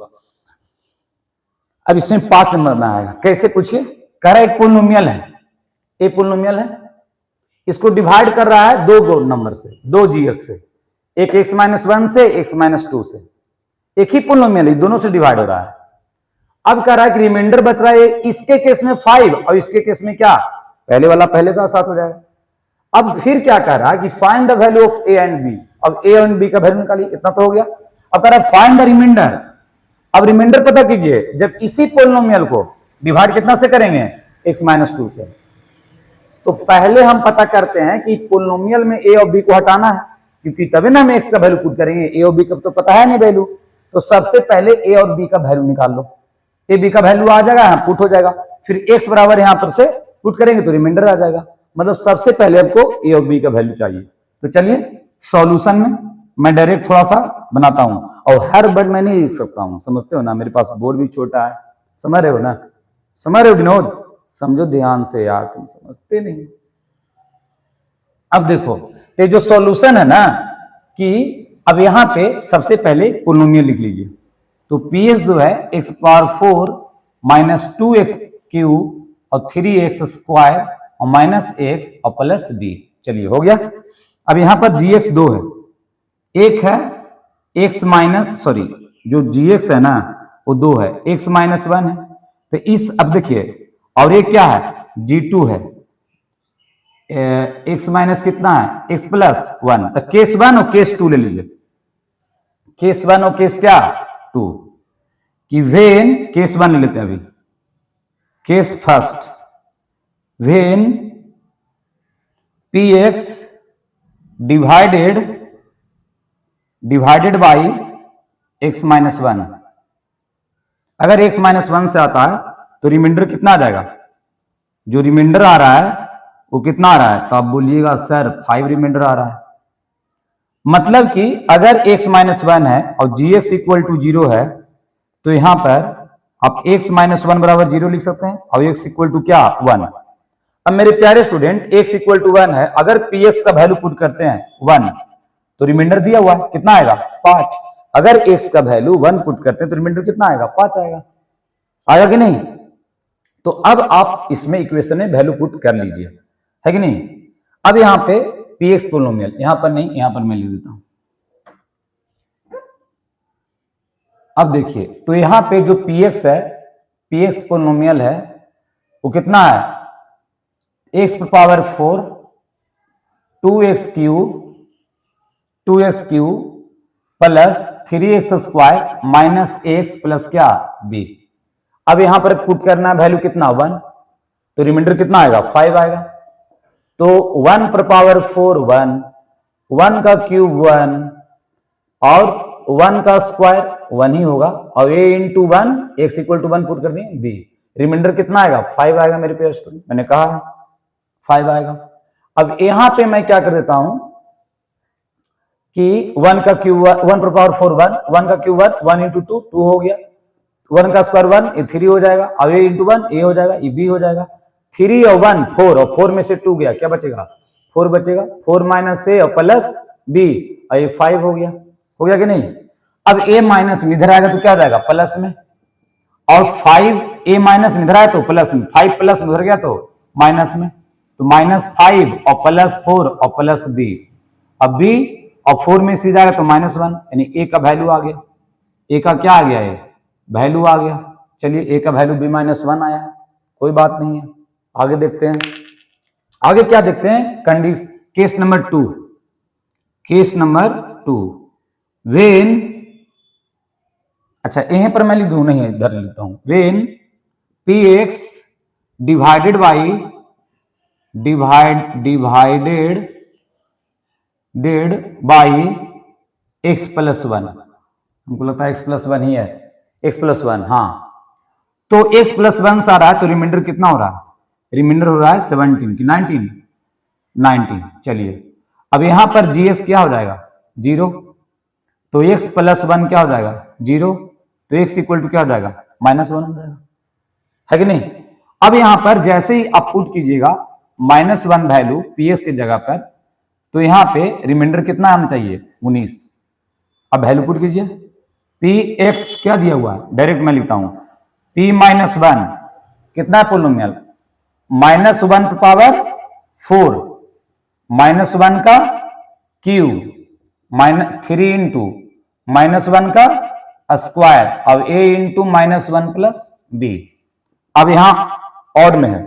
अब इसमें 5 नंबर में आएगा, कैसे पूछिए, कह रहा है एक पोलिनोमियल है, एक पोलिनोमियल है, इसको डिवाइड कर रहा है 2 नंबर से, 2 gx से, एक x माइनस 1 से x माइनस 2 से, एक ही पोलिनोमियल है, दोनों से डिवाइड हो रहा है। अब कह रहा है कि रिमाइंडर बच रहा है, इसके केस में 5 और इसके केस में क्या, पहले वाला पहले का साथ हो जाएगा। अब फिर क्या कह रहा है कि find the value of a and b, अब a एंड b का वैल्यू निकालिए, इतना तो हो गया। अब कह रहा है फाइंड द रिमाइंडर, अब रिमाइंडर पता कीजिए, जब इसी पोलिनोमियल को डिवाइड कितना से करेंगे, x-2 से। तो पहले हम पता करते हैं कि पोलिनोमियल में a और b को हटाना है, क्योंकि तभी ना हम x का वैल्यू पुट करेंगे, a और b का तो पता है नहीं वैल्यू। तो सबसे पहले a और b का वैल्यू निकाल लो, a b का वैल्यू आ जाएगा, यहाँ पुट हो जाएगा, फिर x बराबर यहाँ पर से पुट करेंगे तो रिमाइंडर आ जाएगा। मतलब सबसे पहले हमको a और b का वैल्यू चाहिए। तो चलिए सॉल्यूशन में मैं डायरेक्ट थोड़ा सा बनाता हूं, और हर वर्ड मैं नहीं लिख सकता हूं, समझते हो ना, मेरे पास बोर्ड भी छोटा है, समझ रहे हो ना, समझ रहे हो विनोद, समझो ध्यान से यार, तुम समझते नहीं। अब देखो ये जो सॉल्यूशन है ना, कि अब यहां पे सबसे पहले पोलिनोमियल लिख लीजिए। तो px जो है x⁴ माइनस 2x³ और 3x² और माइनस x और प्लस b। चलिए हो गया। अब यहां पर gx 2 है, एक है x माइनस, सॉरी जो gx है ना वो 2 है, x-1 है। तो इस, अब देखिए, और ये क्या है, g2 है, x माइनस कितना है, x+1। तो केस 1 और केस 2 ले लीजिए, केस 1 और केस क्या 2, कि वेन, केस 1 ले लेते हैं अभी, case first, when px divided by x-1। अगर x-1 से आता है तो रिमाइंडर कितना आ जाएगा, जो रिमाइंडर आ रहा है वो कितना आ रहा है, तो आप बोलिएगा सर 5 रिमाइंडर आ रहा है। मतलब कि अगर x-1 है और gx इक्वल टू 0 है, तो यहां पर आप x-1 बराबर 0 लिख सकते हैं और x इक्वल टू क्या 1। अब मेरे प्यारे स्टूडेंट x इक्वल टू 1 है, अगर px का वैल्यू पुट करते हैं 1 तो रिमाइंडर दिया हुआ है कितना आएगा 5। अगर x का वैल्यू 1 पुट करते हैं तो रिमाइंडर कितना आएगा 5 आएगा, आएगा कि नहीं। तो अब आप इसमें इक्वेशन में वैल्यू पुट कर लीजिए, है कि नहीं। अब यहां पे px पोलिनोमियल, यहां पर नहीं, यहां पर मैं लिख देता हूं। अब देखिए, तो यहां पे जो px है, px पोलिनोमियल है, वो कितना है, x⁴ 2x³ plus 3x² minus x plus क्या b। अब यहां पर पुट करना है वैल्यू कितना 1, तो रिमाइंडर कितना आएगा 5 आएगा। तो 1⁴ 1, 1 का क्यूब 1 और 1 का स्क्वायर 1 ही होगा, और a into 1 x equal to 1 put कर दिए b, रिमाइंडर कितना आएगा 5 आएगा मेरे प्यारे स्टूडेंट, मैंने कहा है 5 आएगा। अब यहां पे मैं क्या कर देता हूं कि 1 का क्यूब 1⁴ 1, 1 का क्यूब 1 इंटू 2 2 हो गया, 1 का स्क्वायर 1 ये 3 हो जाएगा, अब a इंटू 1 a हो जाएगा, ये b हो जाएगा, 3 और 1 4 और 4 में से 2 गया, क्या बचेगा 4 बचेगा, 4 माइनस a और प्लस b, और ये 5 हो गया कि नहीं। अब a माइनस इधर आएगा तो क्या हो जाएगा प्लस में, और 5 a माइनस इधर आया तो प्लस में, 5 प्लस उधर गया तो माइनस में, तो -5 और +4 और प्लस b, अब b और 4 में से जाएगा तो -1, यानी a का वैल्यू आ गया, a का क्या आ गया, ये वैल्यू आ गया। चलिए a का वैल्यू b-1 आया, कोई बात नहीं है। आगे देखते हैं, आगे क्या देखते हैं, condition case number 2, case number 2 when, अच्छा यहीं पर मैं लिख दूं, नहीं इधर लिखता हूं, when px divided by x+1, हमको लगता है x+1 ही है, x+1, हाँ। तो x+1 से आ रहा है तो रिमाइंडर कितना हो रहा है, रिमाइंडर हो रहा है 17 की 19। चलिए अब यहां पर gx क्या हो जाएगा 0, तो x+1 क्या हो जाएगा 0, तो x इक्वल टू क्या हो जाएगा -1 हो जाएगा, है कि नहीं। अब यहां पर जैसे ही आप पुट कीजिएगा -1 वैल्यू px की जगह पर, तो यहां पे रिमाइंडर कितना आना चाहिए 19। अब वैल्यू पुट कीजिए, px क्या दिया हुआ है, डायरेक्ट मैं लिखता हूं p-1 कितना है पोलिनोमियल, -1⁴ -1 का क्यूब -3 इंटू -1 का स्क्वायर, अब a इंटू -1 प्लस b। अब यहां ऑड में है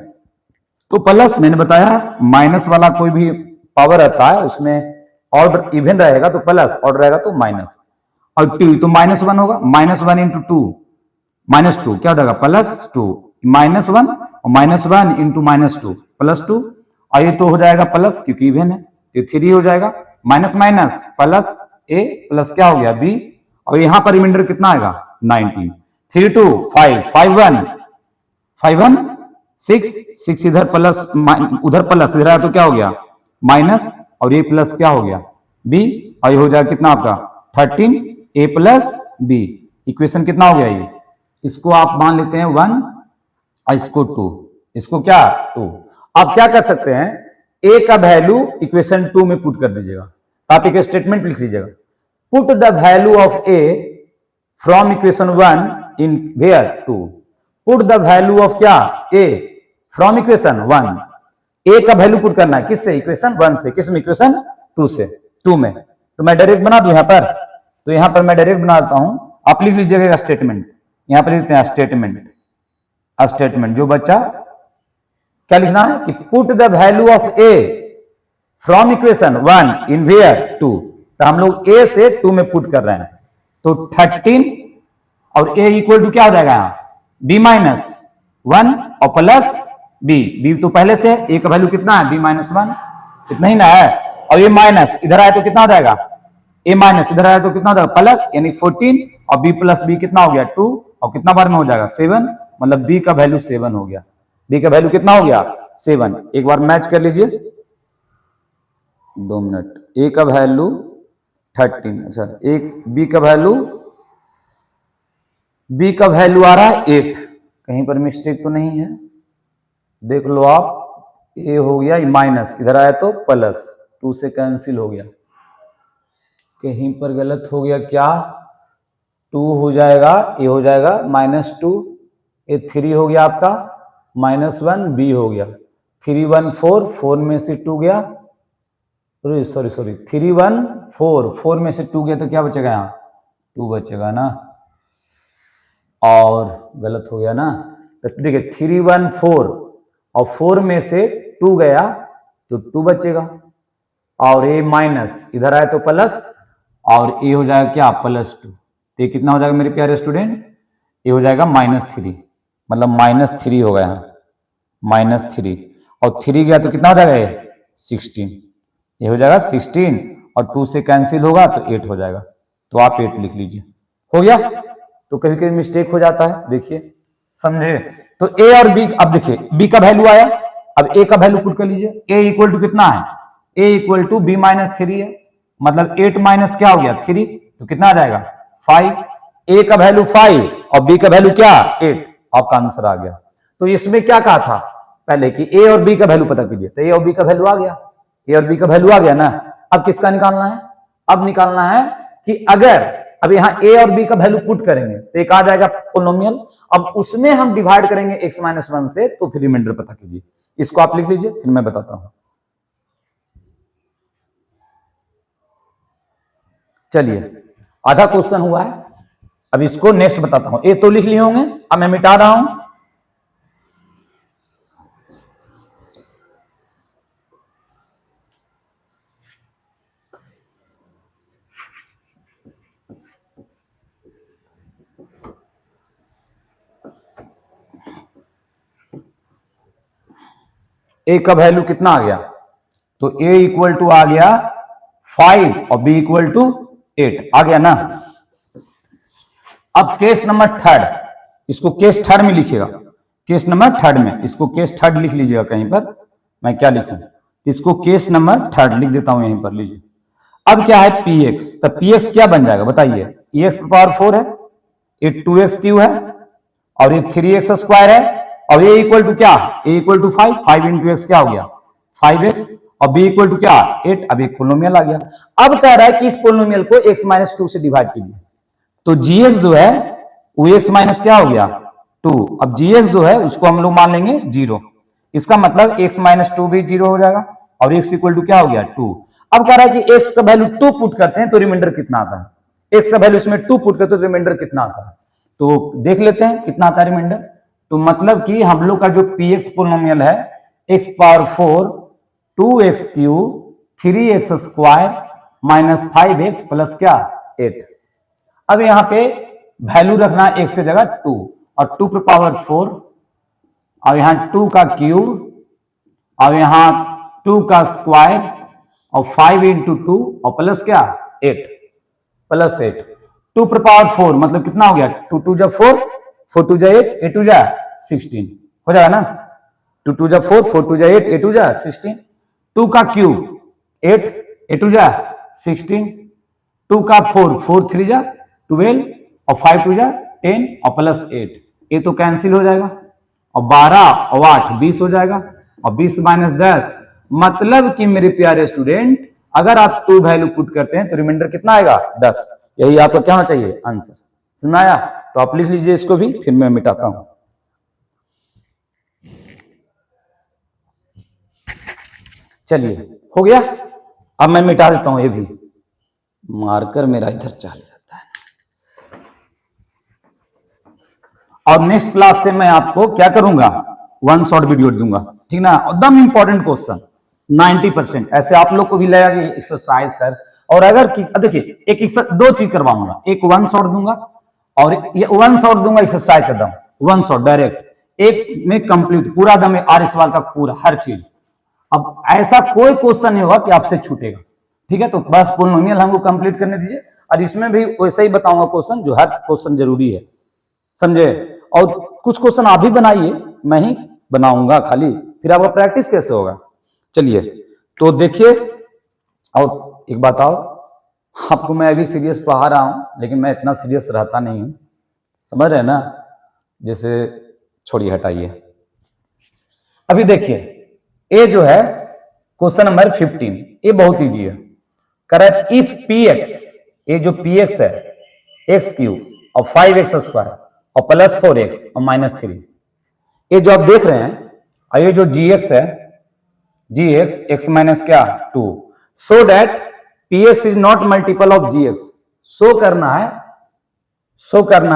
तो प्लस, मैंने बताया माइनस वाला कोई भी पावर रहता है उसमें ऑड इवन रहेगा तो प्लस, ऑड रहेगा तो माइनस। और टू तो -1 होगा, -1 इंटू टू -2 क्या हो जाएगा +2, -1 और -1 इंटू -2 +2, और ये तो हो जाएगा प्लस क्योंकि इवन है तो 3 हो जाएगा, minus minus plus a plus क्या हो गया b, और यहां पर रिमाइंडर कितना आएगा 19, 3 2 5 5 1 5 1 6 6 इधर प्लस उधर प्लस इधर आया तो क्या हो गया माइनस, और ये प्लस क्या हो गया b, और ये हो जाएगा कितना आपका 13 a प्लस b, इक्वेशन कितना हो गया ये, इसको आप मान लेते हैं 1 और इसको 2, इसको क्या 2। आप क्या कर सकते हैं a का वैल्यू इक्वेशन 2 में पुट कर दीजिएगा, तो आप एक स्टेटमेंट लिख लीजिएगा, put the value of a from equation 1 in where 2, put the value of क्या a फ्रॉम इक्वेशन 1, a का वैल्यू पुट करना है किससे इक्वेशन 1 से, किस में इक्वेशन 2 से 2 में, तो मैं डायरेक्ट बना दूं यहां पर, तो यहां पर मैं डायरेक्ट बना देता हूं, आप लिख लीजिएगा स्टेटमेंट, यहां पर लिखते हैं स्टेटमेंट, स्टेटमेंट जो बच्चा क्या लिखना है कि put the value of a from equation 1 in where 2, तो हम लोग a से 2 में पुट कर रहे हैं, तो 13 और a इक्वल टू क्या हो जाएगा यहां b माइनस 1 और प्लस b, b तो पहले से a का वैल्यू कितना है b माइनस 1 इतना ही ना है, और ये माइनस इधर आए तो कितना हो जाएगा a माइनस इधर आए तो कितना हो जाएगा प्लस, यानी 14 और b प्लस b कितना हो गया 2, और कितना बार में हो जाएगा 7, मतलब b का वैल्यू 7 हो गया, b का वैल्यू कितना हो गया 7, एक बार मैच कर लीजिए 2 मिनट, a का वैल्यू 13, अच्छा एक b का वैल्यू आ रहा है 8, कहीं पर मिस्टेक तो नहीं है, देख लो आप, a हो गया माइनस इधर आया तो प्लस 2 से कैंसिल हो गया, कहीं पर गलत हो गया क्या, 2 हो जाएगा a हो जाएगा -2, ये 3 हो गया आपका -1 b हो गया, 3 1 4 4 में से 2 गया, सॉरी 3 1 4 4 में से 2 गया तो क्या बचेगा यहाँ 2 बचेगा ना, और गलत हो गया ना, तो देखिए 3 1 4 और 4 में से 2 गया तो 2 बचेगा, और a माइनस इधर आया तो प्लस, और a हो जाएगा क्या +2, तो ये कितना हो जाएगा मेरे प्यारे स्टूडेंट, ये हो जाएगा -3, मतलब -3 होगा यहाँ -3, और 3 गया तो कितना हो जाएगा ये 16, ये हो जाएगा 16 और 2 से कैंसिल होगा तो 8 हो जाएगा, तो आप 8 लिख लीजिए, हो गया, तो कभी कभी मिस्टेक हो जाता है, देखिए समझे, तो a और b, अब देखिए b का वैल्यू आया, अब a का वैल्यू पुट कर लीजिए, a इक्वल टू कितना है, a equal to b minus 3 है, मतलब 8 माइनस क्या हो गया 3, तो कितना आ जाएगा 5, a का वैल्यू 5 और b का वैल्यू क्या 8, आपका आंसर आ गया। तो इसमें क्या कहा था पहले कि a और b का वैल्यू पता कीजिए, तो a और b का वैल्यू आ गया, a और b का वैल्यू आ गया ना, अब किसका निकालना है, अब निकालना है कि अगर अब यहां a और b का वैल्यू पुट करेंगे तो एक आ जाएगा पोलिनोमियल, अब उसमें हम डिवाइड करेंगे x माइनस 1 से, तो फिर रिमाइंडर पता कीजिए, इसको आप लिख लीजिए फिर मैं बताता हूं। चलिए आधा क्वेश्चन हुआ है, अब इसको नेक्स्ट बताता हूं, ए तो लिख लिए होंगे, अब मैं मिटा रहा हूं, ए का वैल्यू कितना आ गया, तो a इक्वल टू आ गया 5 और b इक्वल टू 8 आ गया ना। अब केस नंबर 3, इसको केस 3 में लिखिएगा, केस नंबर 3 में, इसको केस 3 लिख लीजिएगा कहीं पर, मैं क्या लिखूं, इसको केस नंबर 3 लिख देता हूं यहीं पर, लीजिए। अब क्या है px, तो px क्या बन जाएगा बताइए, x पावर 4 है, ये 2x क्यू है, और ये 3x स्क्वायर है, और a इक्वल टू क्या, a equal to 5, 5 into x क्या हो गया 5x, और b इक्वल टू क्या 8, अब एक पोलिनोमियल आ गया। अब कह रहा है कि इस पोलिनोमियल को x माइनस 2 से डिवाइड कीजिए, तो gx जो है वो x माइनस क्या हो गया 2, अब gx जो है उसको हम लोग मान लेंगे 0, इसका मतलब x माइनस 2 भी 0 हो जाएगा, और x इक्वल टू क्या हो गया 2। अब कह रहा है कि x का वैल्यू 2 पुट करते हैं तो रिमाइंडर कितना आता है, x का वैल्यू इसमें 2 पुट करते हैं तो रिमाइंडर कितना आता है, तो देख लेते हैं कितना आता है रिमाइंडर। तो मतलब कि हम लोग का जो px पोलिनोमियल है x power 4 2x cube 3x square minus 5x plus क्या 8, अब यहाँ पे वैल्यू रखना है x की जगह 2 और 2 पे पावर 4 और यहाँ 2 का क्यूब और यहाँ 2 का स्क्वायर और 5 इंटू 2 और प्लस क्या 8 प्लस 8 2 पर पावर 4 मतलब कितना हो गया 2 2 जा 4 4 2 जा 8 8 2 जा 16 हो जाएगा ना 2 2 जा 4 4 2 जा 8 8 2 जा 16 2 का क्यूब 8 8 2 जा 16 2 का 4 4 3 जा 12 और 5 2 जा 10 और प्लस 8 ये तो कैंसिल हो जाएगा और 12 और 8 20 हो जाएगा और 20 माइनस 10 मतलब कि मेरे प्यारे स्टूडेंट अगर आप 2 वैल्यू पुट करते हैं तो रिमाइंडर कितना आएगा 10 यही आपको क्या होना चाहिए आंसर समझ में आया तो आप लिख लीजिए इसको भी फिर मैं मिटाता हूं चलिए हो गया अब मैं मिटा देता हूं ये भी मार्कर मेरा इधर चल जाता है और नेक्स्ट क्लास से मैं आपको क्या करूंगा 1 शॉर्ट वीडियो दूंगा ठीक ना एकदम इंपॉर्टेंट क्वेश्चन 90% ऐसे आप लोग को भी लगेगा एक्सरसाइज सर और अगर देखिए एक 2 चीज करवाऊंगा एक 1 शॉर्ट दूंगा और ये 1 शॉर्ट दूंगा एक्सरसाइज का दम 1 शॉर्ट डायरेक्ट एक में कंप्लीट पूरा दम आर सवाल का पूरा हर चीज अब ऐसा कोई क्वेश्चन नहीं होगा कि आपसे छूटेगा ठीक है तो बस पोलिनोमियल हमको कंप्लीट करने दीजिए और इसमें भी वैसे ही बताऊंगा क्वेश्चन जो हर क्वेश्चन जरूरी है समझे और कुछ क्वेश्चन आप भी बनाइए मैं ही बनाऊंगा खाली फिर आपका प्रैक्टिस कैसे होगा चलिए तो देखिए और एक बात आओ आपको मैं अभी सीरियस पढ़ा रहा हूं लेकिन मैं इतना सीरियस रहता नहीं हूं समझ रहे ना जैसे छोड़िए हटाइए अभी देखिए ये जो है क्वेश्चन नंबर 15 ये बहुत इजी है करेक्ट इफ पी एक्स ये जो पी एक्स है एक्स क्यूब और 5x स्क्वायर और प्लस 4x और माइनस 3 ये जो आप देख रहे हैं और ये जो जी एक्स है जी एक्स एक्स माइनस क्या 2 so that p x is not multiple of g x show करना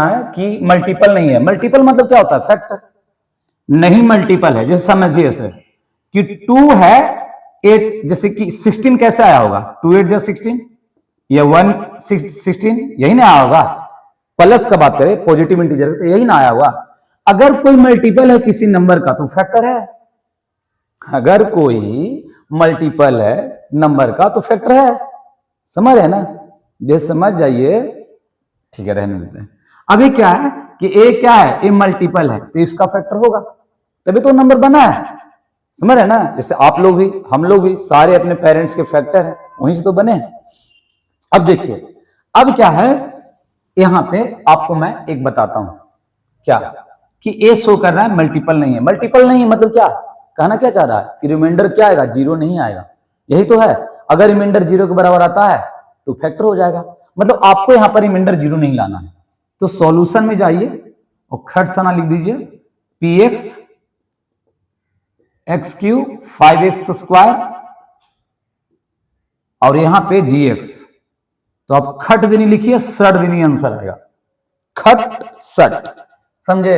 है कि मल्टीपल नहीं है मल्टीपल मतलब क्या होता है फैक्टर नहीं मल्टीपल है जैसे समझिए ऐसे कि 2 है 8 जैसे कि 16 कैसे आया होगा 2 8 16 या 1 16 यही ना आया होगा प्लस का बात करें पॉजिटिव इंटीजर तो यही ना आया होगा अगर कोई मल्टीपल है किसी नंबर का तो फैक्टर है अगर कोई मल्टीपल है नंबर का तो फैक्टर है समझ रहे ना जैसे समझ जाइए ठीक है रहने देते हैं अभी क्या है कि ए क्या है ए मल्टीपल है तो इसका फैक्टर होगा तभी तो नंबर बना है समझ रहे ना जैसे आप लोग भी हम लोग भी सारे अपने पेरेंट्स के फैक्टर हैं वहीं से तो बने हैं अब देखिए अब क्या है यहां पे आपको मैं एक बताता हूं क्या कि ए शो कर रहा है मल्टीपल नहीं है मतलब क्या कहना क्या चाह रहा है कि रिमाइंडर क्या आएगा 0 नहीं आएगा यही तो है अगर रिमाइंडर 0 के बराबर आता है तो फैक्टर हो जाएगा मतलब आपको यहां पर रिमाइंडर 0 नहीं लाना है तो सॉल्यूशन में जाइए और खट सना लिख दीजिए P x x cube 5x square और यहां पे gx तो आप खट देनी लिखिए सट देनी आंसर आएगा खट सट समझे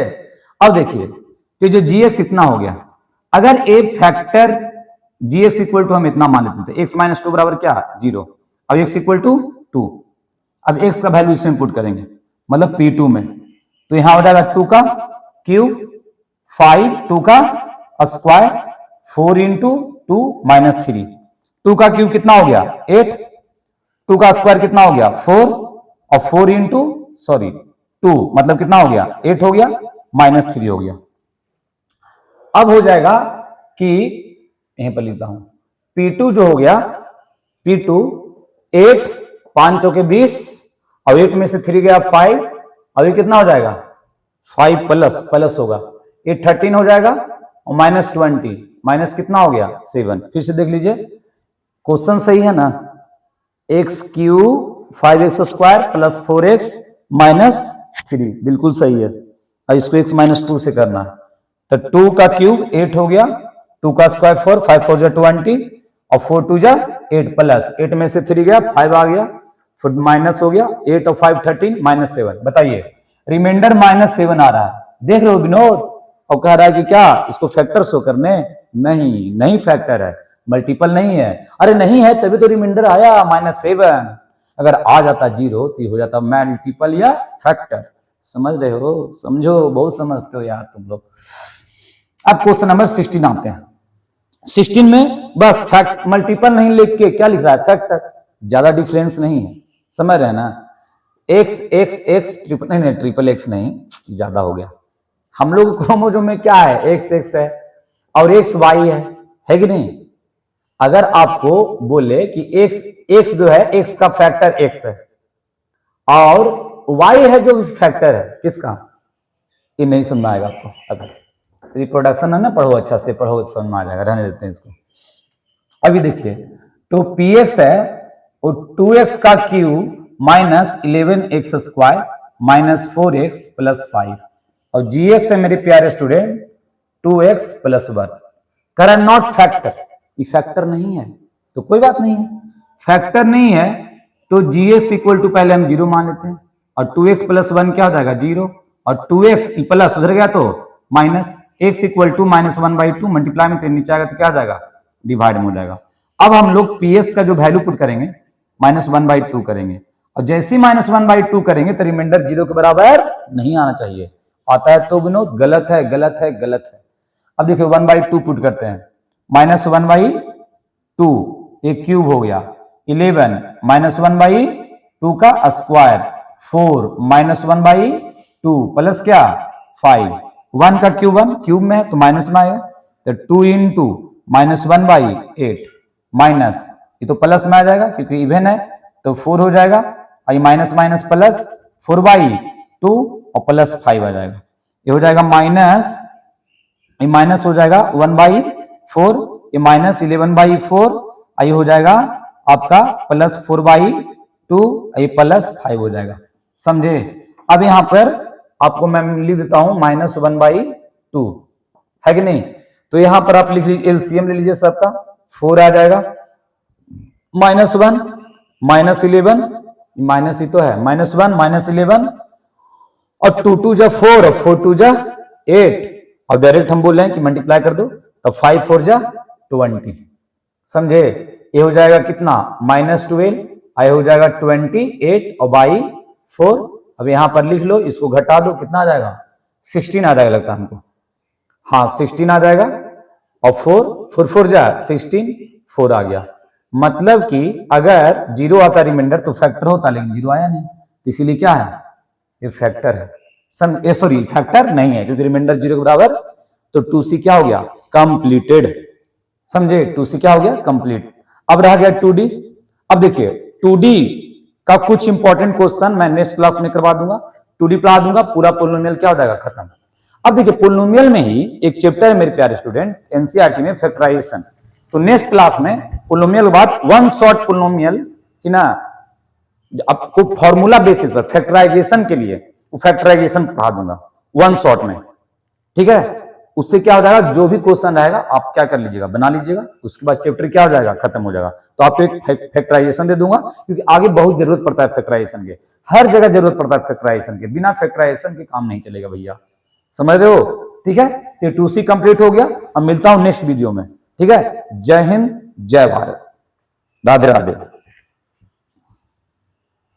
अब देखिए तो जो gx इतना हो गया अगर ए फैक्टर gx इक्वल टू हम इतना मान लेते थे x माइनस 2 बराबर क्या 0 अब x इक्वल टू 2 अब x का वैल्यू इसमें पुट करेंगे मतलब p2 में तो यहां हो जाएगा 2 का क्यूब 5 2 का स्क्वायर 4 इंटू 2 माइनस 3 2 का क्यूब कितना हो गया 8 2 का स्क्वायर कितना हो गया 4 और 4 इंटू 2 मतलब कितना हो गया 8 हो गया माइनस 3 हो गया अब हो जाएगा कि यहीं पर लिखता हूं P2 जो हो गया P2 8 5 चौके 20 और 8 में से 3 गया 5 अभी कितना हो जाएगा 5 प्लस होगा ये 13 हो जाएगा और माइनस 20 माइनस कितना हो गया 7 फिर से देख लीजिए क्वेश्चन सही है ना x cube 5x square plus 4x minus 3 बिल्कुल सही है और इसको x माइनस 2 से करना है तो 2 का क्यूब 8 हो गया 2 का स्क्वायर 4 5 4 20 और 4 2 8 प्लस 8 में से 3 गया 5 आ गया फिर माइनस हो गया 8 और 5 13 माइनस 7 बताइए रिमाइंडर माइनस 7 आ रहा है देख रहे हो विनोद और कह रहा है कि क्या इसको फैक्टर शो करने नहीं फैक्टर है मल्टीपल नहीं है अरे नहीं है तभी तो रिमाइंडर आया -7 अगर आ जाता जीरो तो ये हो जाता मल्टीपल या फैक्टर। समझ रहे हो? समझो, बहुत समझते हो यार तुम लोग। अब क्वेश्चन नंबर 16 आते हैं। 16 में बस फैक्ट मल्टीपल नहीं लिख के क्या लिख रहा है, फैक्टर। ज्यादा डिफरेंस नहीं है, समझ रहे हैं ना। एक्स एक्स एक्स ट्रिपल नहीं, ट्रिपल एक्स नहीं, ज्यादा हो गया। हम लोग क्रोमोसोम में क्या है, एक्स एक्स है और एक्स वाई है कि नहीं। अगर आपको बोले कि एक्स एक्स जो है एक्स का फैक्टर एक्स है और वाई है जो फैक्टर है किसका, ये नहीं समझ में आएगा आपको। अगर रिप्रोडक्शन है ना, पढ़ो अच्छा से पढ़ो, समझ में आ जाएगा, रहने देते हैं इसको। अभी देखिए, तो पी एक्स है वो 2x का cube minus 11x square minus 4x plus 5 और जी एक्स है मेरे प्यारे student 2x plus 1। Current not factor, ये फैक्टर नहीं है तो कोई बात नहीं है। फैक्टर नहीं है तो जी एक्स इक्वल टू पहले हम जीरो मान लेते हैं और 2x प्लस 1 क्या हो जाएगा, जीरो, और 2x प्लस उधर गया तो minus, x equal to minus 1/2 multiply में तो नीचे आएगा तो क्या हो जाएगा, डिवाइड में हो जाएगा। अब हम लोग पीएस का जो वैल्यू पुट करेंगे -1/2 करेंगे और जैसे ही -1/2 करेंगे तो रिमाइंडर जीरो के बराबर नहीं आना चाहिए। आता है तो विनोद, गलत है गलत है गलत है। अब देखिए 1/2 पुट करते हैं, -1/2 एक क्यूब हो गया, 11 -1/2 का स्क्वायर 4 -1/2 प्लस क्या 5, 1 का क्यूब 1 क्यूब में है तो माइनस में आएगा तो 2 इंटू -1/8 माइनस, ये तो प्लस में आ जाएगा क्योंकि इवन है तो 4 हो जाएगा, और माइनस माइनस प्लस 4/2 और प्लस 5 आ जाएगा। ये हो जाएगा माइनस, ये माइनस हो जाएगा 1/4, ये माइनस 11/4, ये हो जाएगा आपका प्लस 4/2, ये प्लस 5 हो जाएगा। समझे? अब यहां पर आपको मैं लिख देता हूं -1/2 है कि नहीं। तो यहां पर आप लिख लीजिए, एलसीएम ले लीजिए सबका, 4 आ जाएगा, -1 -11 माइनस ही तो है, -1 -11 और 2 2 जा 4 और 4 2 जा 8 और डायरेक्ट हम बोल रहे हैं कि मल्टीप्लाई कर दो तो 5 4 जा 20। समझे? ये हो जाएगा कितना -12, ये हो जाएगा 28 और बाई 4। अब यहां पर लिख लो, इसको घटा दो, कितना आ जाएगा 16 आ जाएगा लगता है हमको। हाँ 16 आ जाएगा और 4 4 4 जा 16, 4 आ गया। मतलब कि अगर जीरो आता रिमाइंडर तो फैक्टर होता, लेकिन जीरो आया नहीं, तो इसीलिए क्या है, ये फैक्टर है। सॉरी फैक्टर नहीं है क्योंकि रिमाइंडर जीरो के बराबर, तो 2C क्या हो गया, कंप्लीटेड। समझे? 2C क्या हो गया, कंप्लीट। अब रह गया 2D। अब देखिए 2D का कुछ इंपॉर्टेंट क्वेश्चन मैं नेक्स्ट क्लास में करवा दूंगा, 2D पढ़ा दूंगा, पूरा पोलिनोमियल क्या हो जाएगा, खत्म। अब देखिए पोलिनोमियल में ही एक चैप्टर है मेरे प्यारे स्टूडेंट एनसीईआरटी में, फैक्टराइजेशन। तो नेक्स्ट क्लास में पोलिनोमियल के बाद वन शॉट पोलिनोमियल कि ना, आपको फॉर्मूला बेसिस पर फैक्टराइजेशन के लिए वो फैक्टराइजेशन पढ़ा दूंगा वन शॉट में, ठीक है। उससे क्या हो जाएगा, जो भी क्वेश्चन आएगा आप क्या कर लीजिएगा, बना लीजिएगा, उसके बाद चैप्टर क्या हो जाएगा, खत्म हो जाएगा। तो आपको एक फैक्टराइजेशन दे दूंगा क्योंकि आगे बहुत जरूरत पड़ता है फैक्टराइजेशन के, हर जगह जरूरत पड़ता है फैक्टराइजेशन के, बिना फैक्टराइजेशन के काम नहीं चलेगा भैया। समझ रहे हो? ठीक है, तो 2C कंप्लीट हो गया। अब मिलता हूं नेक्स्ट वीडियो में, ठीक है। जय हिंद, जय भारत, राधे राधे।